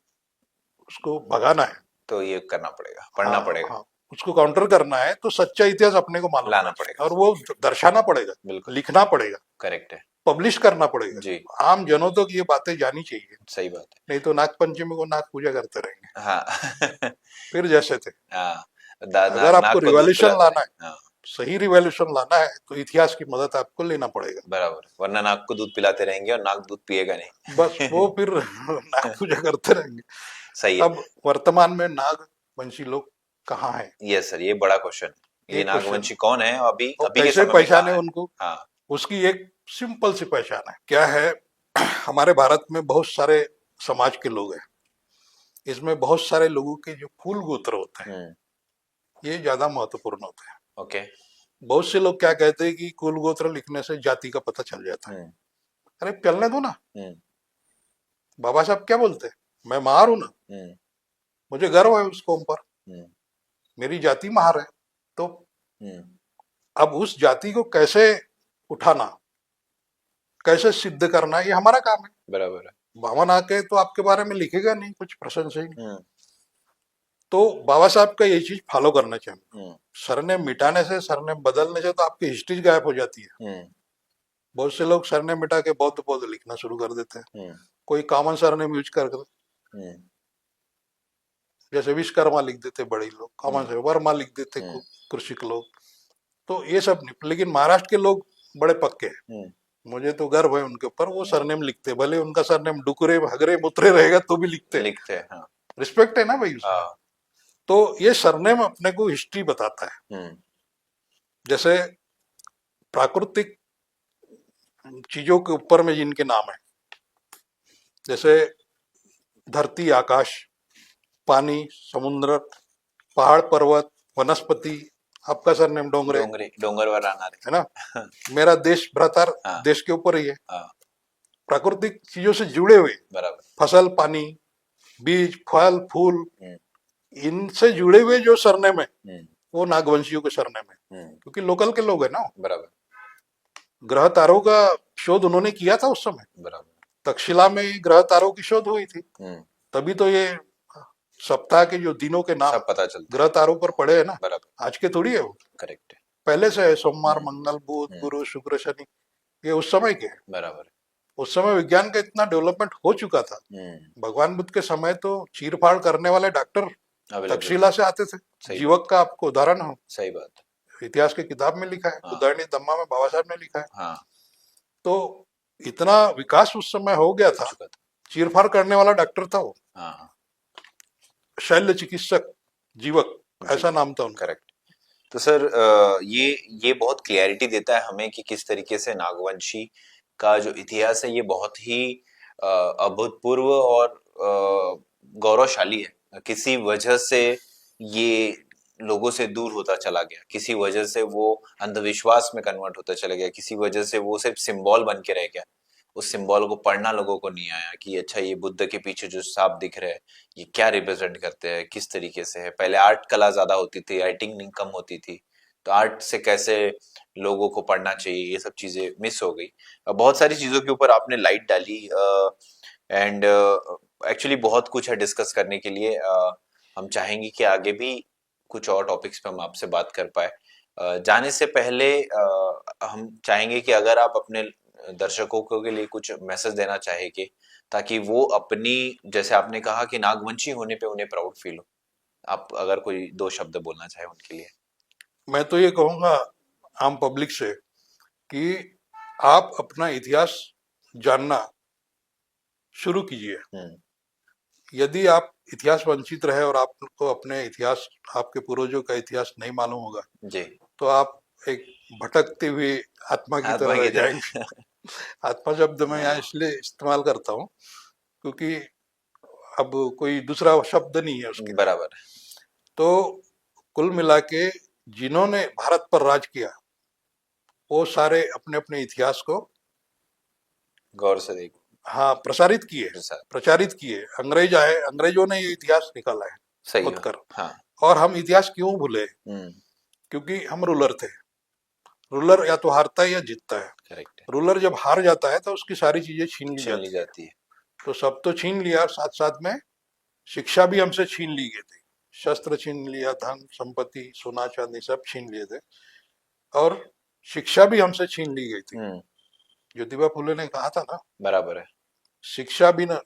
उसको भगाना है तो ये करना पड़ेगा, पढ़ना पड़ेगा। हाँ, उसको काउंटर करना है तो सच्चा इतिहास अपने को मालूम
लाना
है
पड़ेगा।
और वो दर्शाना पड़ेगा,
बिल्कुल
लिखना पड़ेगा,
करेक्ट है
पब्लिश करना पड़ेगा।
जी,
आम जनों तक ये बातें जानी चाहिए,
सही बात है।
नहीं तो नाग पंचमी को नाग पूजा करते रहेंगे
हाँ
फिर जैसे थे।
हाँ
अगर आपको
नाक को दूध
रिवॉल्यूशन
पिलाते
लाना है,
रहे। हाँ
सही रिवॉल्यूशन लाना है तो इतिहास की मदद आपको लेना पड़ेगा।
बराबर, वरना नाक को दूध पिलाते रहेंगे और नाक दूध पिएगा
बस वो
नहीं।
फिर नाग पूजा करते रहेंगे।
सही है।
अब वर्तमान में नाग वंशी लोग कहाँ हैं,
यस सर, ये बड़ा क्वेश्चन है, ये
एक क्वेश्चन,
नागवंशी कौन है अभी
और
अभी के
कैसे
समय में
पहचाने
कहाँ है?
उनको,
हाँ
उसकी एक सिंपल सी पहचान है। क्या है, हमारे भारत में बहुत सारे समाज के लोग हैं, इसमें बहुत सारे लोगों के जो कुल गोत्र होते हैं ये ज्यादा महत्वपूर्ण होते हैं।
ओके
बहुत से लोग क्या कहते हैं कि कुल गोत्र लिखने से जाति का पता चल जाता है। अरे चलने दो ना, बाबा साहब क्या बोलते हैं, मैं महार हूं ना, मुझे गर्व है उस कौम पर, मेरी जाति महार है। तो अब उस जाति को कैसे उठाना, कैसे सिद्ध करना, ये हमारा काम है।
बराबर है।
बावन आके तो आपके बारे में लिखेगा नहीं कुछ प्रशंसा ही नहीं। तो बाबा साहब का ये चीज फॉलो करना चाहिए। सरनेम मिटाने से, सरनेम बदलने से तो आपकी हिस्ट्री गायब हो जाती है। बहुत से लोग सरनेम मिटा के बौद्ध बौद्ध लिखना शुरू कर देते हैं, कोई कॉमन सरनेम यूज कर जैसे विश्वकर्मा लिख देते बड़े लोग, कॉमन से वर्मा लिख देते कृषिक लोग। तो ये सब नहीं, लेकिन महाराष्ट्र के लोग बड़े पक्के हैं, मुझे तो गर्व है उनके ऊपर, वो सरनेम लिखते, भले उनका सरनेम डुकरे हगरे मुत्रे रहेगा तो भी लिखते
हैं। हाँ।
रिस्पेक्ट है ना भाई उसमें।
हाँ।
तो ये सरनेम अपने को हिस्ट्री बताता है। जैसे प्राकृतिक चीजों के ऊपर में जिनके नाम है, जैसे धरती आकाश, पानी समुद्र, पहाड़ पर्वत, वनस्पति, आपका सरनेम डोंगरे,
डोंगर वराना
है ना। मेरा देश भ्रतार,
हाँ।
देश के ऊपर ही है।
हाँ।
प्राकृतिक चीजों से जुड़े हुए,
बराबर,
फसल पानी बीज फल फूल, इनसे जुड़े हुए जो सरनेम है वो नागवंशियों के सरनेम है, क्योंकि लोकल के लोग है ना।
बराबर,
ग्रह तारों का शोध उन्होंने किया था उस समय। बराबर, तक्षशिला में ग्रह तारों की शोध हुई थी, तभी तो ये सप्ताह के जो दिनों के नाम
सब पता चलता
ग्रह तारों पर पड़े है ना।
बराबर,
आज के थोड़ी है वो,
करेक्ट है,
पहले से है, सोमवार मंगल बुध गुरु शुक्र शनि, ये उस समय के हैं।
बराबर,
उस समय विज्ञान का इतना डेवलपमेंट हो चुका था। भगवान बुद्ध के समय तो चीरफाड़ करने वाले डॉक्टर तक्षशिला से आते थे। जीवक का आपको उदाहरण हो,
सही बात,
इतिहास की किताब में लिखा है, उदाहरणी दम्मा में बाबा साहब ने लिखा है।
हाँ।
तो इतना विकास उस समय हो गया था, चीरफाड़ करने वाला डॉक्टर था वो।
हाँ।
शल्य चिकित्सक जीवक ऐसा नाम था उनका।
करेक्ट। तो सर ये बहुत क्लियरिटी देता है हमें कि किस तरीके से नागवंशी का जो इतिहास है ये बहुत ही अभूतपूर्व और गौरवशाली है। किसी वजह से ये लोगों से दूर होता चला गया, किसी वजह से वो अंधविश्वास में कन्वर्ट होता चला गया, किसी वजह से वो सिर्फ सिंबल बन के रह गया। उस सिंबल को पढ़ना लोगों को नहीं आया कि अच्छा ये बुद्ध के पीछे जो सांप दिख रहे हैं ये क्या रिप्रेजेंट करते हैं, किस तरीके से है। पहले आर्ट कला ज्यादा होती थी, राइटिंग कम होती थी, तो आर्ट से कैसे लोगों को पढ़ना चाहिए, ये सब चीजें मिस हो गई। बहुत सारी चीजों के ऊपर आपने लाइट डाली एंड एक्चुअली बहुत कुछ है डिस्कस करने के लिए। हम चाहेंगे कि आगे भी कुछ और टॉपिक्स पे हम आपसे बात कर पाए। जाने से पहले हम चाहेंगे कि अगर आप अपने दर्शकों के लिए कुछ मैसेज देना चाहेंगे ताकि वो अपनी, जैसे आपने कहा कि नागवंशी होने पे उन्हें प्राउड फील हो, आप अगर कोई 2 शब्द बोलना चाहे उनके लिए।
मैं तो ये कहूंगा आम पब्लिक से कि आप अपना इतिहास जानना शुरू कीजिए। यदि आप इतिहास वंचित रहे और आपको अपने इतिहास, आपके पूर्वजों का इतिहास नहीं मालूम होगा
जी,
तो आप एक भटकती हुई आत्मा की तरह रह जाएंगे। आत्मा शब्द मैं यहाँ इसलिए इस्तेमाल करता हूँ क्योंकि अब कोई दूसरा शब्द नहीं है उसके।
बराबर।
तो कुल मिला के जिन्होंने भारत पर राज किया वो सारे अपने अपने इतिहास को
गौर से देखो,
हाँ प्रसारित किए, प्रचारित किए। अंग्रेज आए, अंग्रेजों ने ये इतिहास निकाला है,
सही
खुद कर।
हाँ।
और हम इतिहास क्यों भूले, क्योंकि हम रूलर थे। रूलर या तो हारता है या जीतता है।
करेक्ट।
रूलर जब हार जाता है तो उसकी सारी चीजें छीन ली
जाती है।
तो सब तो छीन लिया, और साथ साथ में शिक्षा भी हमसे छीन ली गई थी। शस्त्र छीन लिया, धन संपत्ति सोना चांदी सब छीन लिए थे, और शिक्षा भी हमसे छीन ली गई थी। ज्योतिबा फुले ने कहा था ना,
बराबर है,
शिक्षा बिना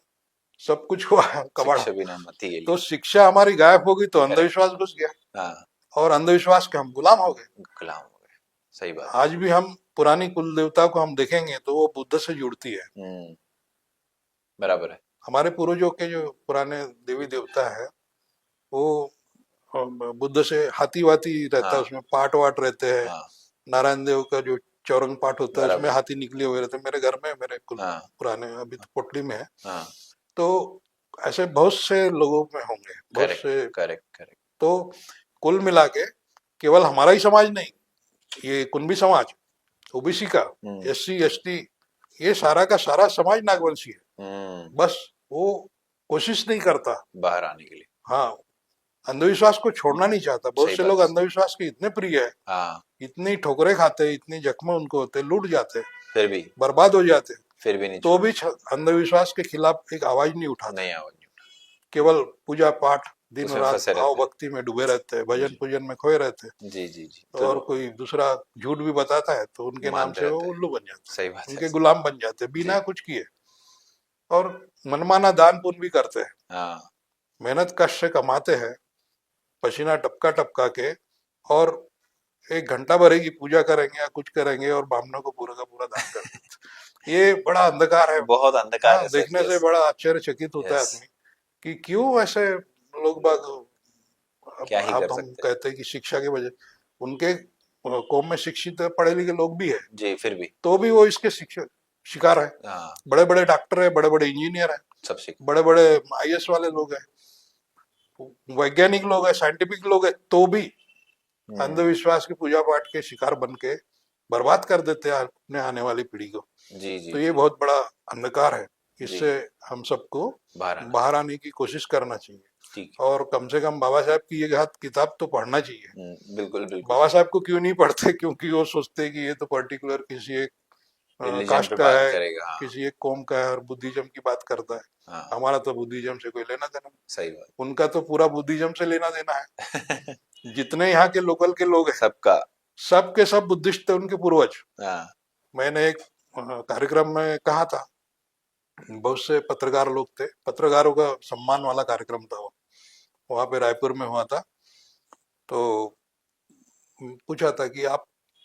सब कुछ हुआ कबाड़।
शिक्षा बिना मती गेली।
तो शिक्षा हमारी गायब होगी तो अंधविश्वास घुस गया,
हाँ,
और अंधविश्वास के हम गुलाम हो गए।
गुलाम हो गए, सही बात।
आज भी हम पुरानी कुल देवता को हम देखेंगे तो वो बुद्ध से जुड़ती है।
बराबर है।
हमारे पूर्वजों के जो पुराने देवी देवता है वो बुद्ध से हाथी वाती रहता है,
हाँ,
उसमें पाठ वाट रहते हैं।
हाँ,
नारायण देव का जो चौरंग पाठ होता है उसमें
बराबर।
हाथी निकले हुए रहते हैं। मेरे घर में मेरे कुल
हाँ,
पुराने अभी तो पोटली में है।
हाँ,
तो ऐसे बहुत से लोगों में होंगे, बहुत
करेक्ट
से।
Correct correct.
तो कुल मिला के केवल हमारा ही समाज नहीं, ये कुंभी समाज, ओबीसी का, एससी एसटी, ये सारा का सारा समाज नागवंशी है। बस वो कोशिश नहीं करता
बाहर आने के लिए।
हाँ, अंधविश्वास को छोड़ना नहीं चाहता। बहुत
सही
से
बात
लोग
है।
अंधविश्वास के इतने प्रिय है,
हाँ,
इतनी ठोकरें खाते, इतनी जख्म उनको होते, लूट जाते,
फिर भी
बर्बाद हो जाते,
नहीं
तो भी अंधविश्वास के खिलाफ एक आवाज नहीं उठाते।
नहीं आवाज नहीं उठा,
केवल पूजा पाठ दिन
उसमें
रात
फंसे
भाव
रहते हैं।
भक्ति में डूबे रहते हैं, भजन
जी।
पूजन में खोए रहते हैं।
जी जी जी।
और कोई दूसरा झूठ भी बताता है तो उनके नाम
मानते
से वो
रहते हैं।
उल्लू बन जाते
सही
हैं,
बात है।
उनके गुलाम बन जाते हैं बिना
जी।
कुछ किए। और मनमाना दान पुण्य भी करते हैं,
हाँ,
मेहनत कष्ट से कमाते हैं, पसीना टपका टपका के, और 1 घंटा भरे की पूजा करेंगे या कुछ करेंगे और ब्राह्मणों को पूरा का पूरा दान कर देते। ये बड़ा अंधकार है।
बहुत अंधकार
हाँ,
है सर।
देखने से
यस
बड़ा आश्चर्यचकित होता है
यस,
आदमी कि क्यों ऐसे लोग बाग।
क्या ही कर
अब हम
सकते हैं।
कहते हैं कि शिक्षा की वजह, उनके कौम में शिक्षित पढ़े लिखे लोग भी है,
जी, फिर भी
तो भी वो इसके शिकार है।
हाँ,
बड़े बड़े डॉक्टर है, बड़े बड़े इंजीनियर है,
सब सीख।
बड़े बड़े आईएएस वाले लोग हैं, वैज्ञानिक लोग हैं, साइंटिफिक लोग हैं, तो भी अंधविश्वास की पूजा पाठ के शिकार बन के बर्बाद कर देते हैं अपने आने वाली पीढ़ी को।
जी जी
तो
जी
ये बहुत बड़ा अंधकार है,
जी,
इससे हम सबको
बाहर
बाहर आने की कोशिश करना चाहिए।
ठीक।
और कम से कम बाबा साहब की ये किताब तो पढ़ना चाहिए।
बिल्कुल बिल्कुल।
बाबा साहब को क्यों नहीं पढ़ते? क्योंकि वो सोचते हैं कि ये तो पर्टिकुलर किसी एक
रिलीजन
कास्ट
पे
का
बात
है,
करेगा। हाँ,
किसी एक कौम का है, और बुद्धिज्म की बात करता है।
हाँ,
हमारा तो बुद्धिज्म से कोई लेना देना नहीं।
सही बात।
उनका तो पूरा बुद्धिज्म से लेना देना है। जितने यहाँ के लोकल के लोग हैं
सबका
सब के सब बुद्धिस्ट थे, उनके पूर्वज।
हाँ,
मैंने एक कार्यक्रम में कहा था, बहुत से पत्रकार लोग थे, पत्रकारों का सम्मान वाला कार्यक्रम था वो, वहां पे रायपुर में हुआ था। तो पूछा था कि आप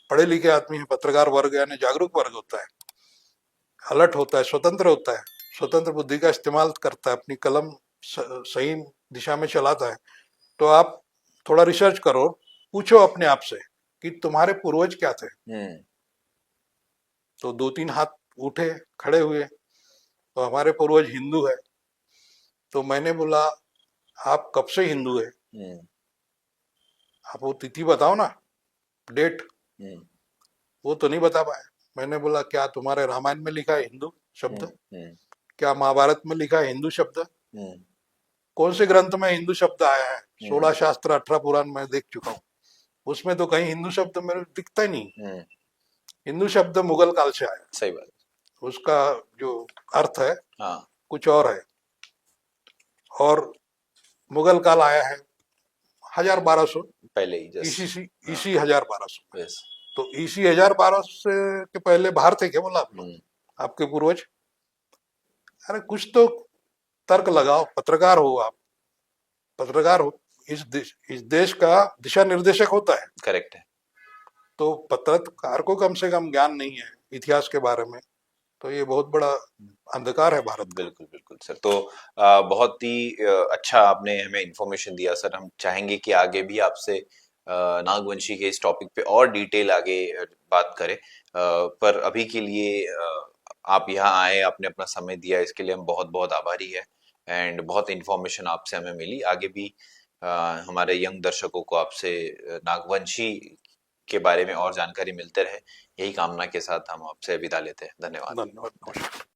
पढ़े लिखे आदमी हैं, पत्रकार वर्ग यानी जागरूक वर्ग होता है, अलर्ट होता है, स्वतंत्र होता है, स्वतंत्र बुद्धि का इस्तेमाल करता है, अपनी कलम सही दिशा में चलाता है। तो आप थोड़ा रिसर्च करो, पूछो अपने आप से कि तुम्हारे पूर्वज क्या थे। तो 2-3 हाथ उठे, खड़े हुए, तो हमारे पूर्वज हिंदू है। तो मैंने बोला आप कब से हिंदू है? आप वो तिथि बताओ ना, डेट। वो तो नहीं बता पाए। मैंने बोला क्या तुम्हारे रामायण में लिखा है हिंदू शब्द? क्या महाभारत में लिखा है हिंदू शब्द? कौन से ग्रंथ में हिंदू शब्द आया है? 16 शास्त्र 18 पुराण में देख चुका हूँ, उसमें तो कहीं हिंदू शब्द मेरे दिखता ही नहीं। हिंदू शब्द मुगल काल से आया।
सही बात।
उसका जो अर्थ है
हाँ,
कुछ और है, और मुगल काल आया है 1200
पहले ही
ईसी 1200।
यस।
तो ईसी 1200 के पहले बाहर थे क्या? बोला आप लोग, आपके पूर्वज? अरे कुछ तो तर्क लगाओ, पत्रकार हो आप, पत्रकार हो, इस देश का दिशा निर्देशक होता है।
करेक्ट है।
तो पत्रकार को कम से कम ज्ञान नहीं है इतिहास के बारे में, तो ये बहुत बड़ा अंधकार है भारत का।
बिल्कुल बिल्कुल सर। तो बहुत ही अच्छा आपने हमें इंफॉर्मेशन दिया सर। हम चाहेंगे कि आगे भी आपसे नागवंशी के इस टॉपिक पे और डिटेल आगे बात करें, पर अभी के लिए आप यहाँ आए, आपने अपना समय दिया, इसके लिए हम बहुत बहुत आभारी है। एंड बहुत इंफॉर्मेशन आपसे हमें मिली। आगे भी हमारे यंग दर्शकों को आपसे नागवंशी के बारे में और जानकारी मिलते रहे, यही कामना के साथ हम आपसे विदा लेते हैं। धन्यवाद।
धन्यवाद।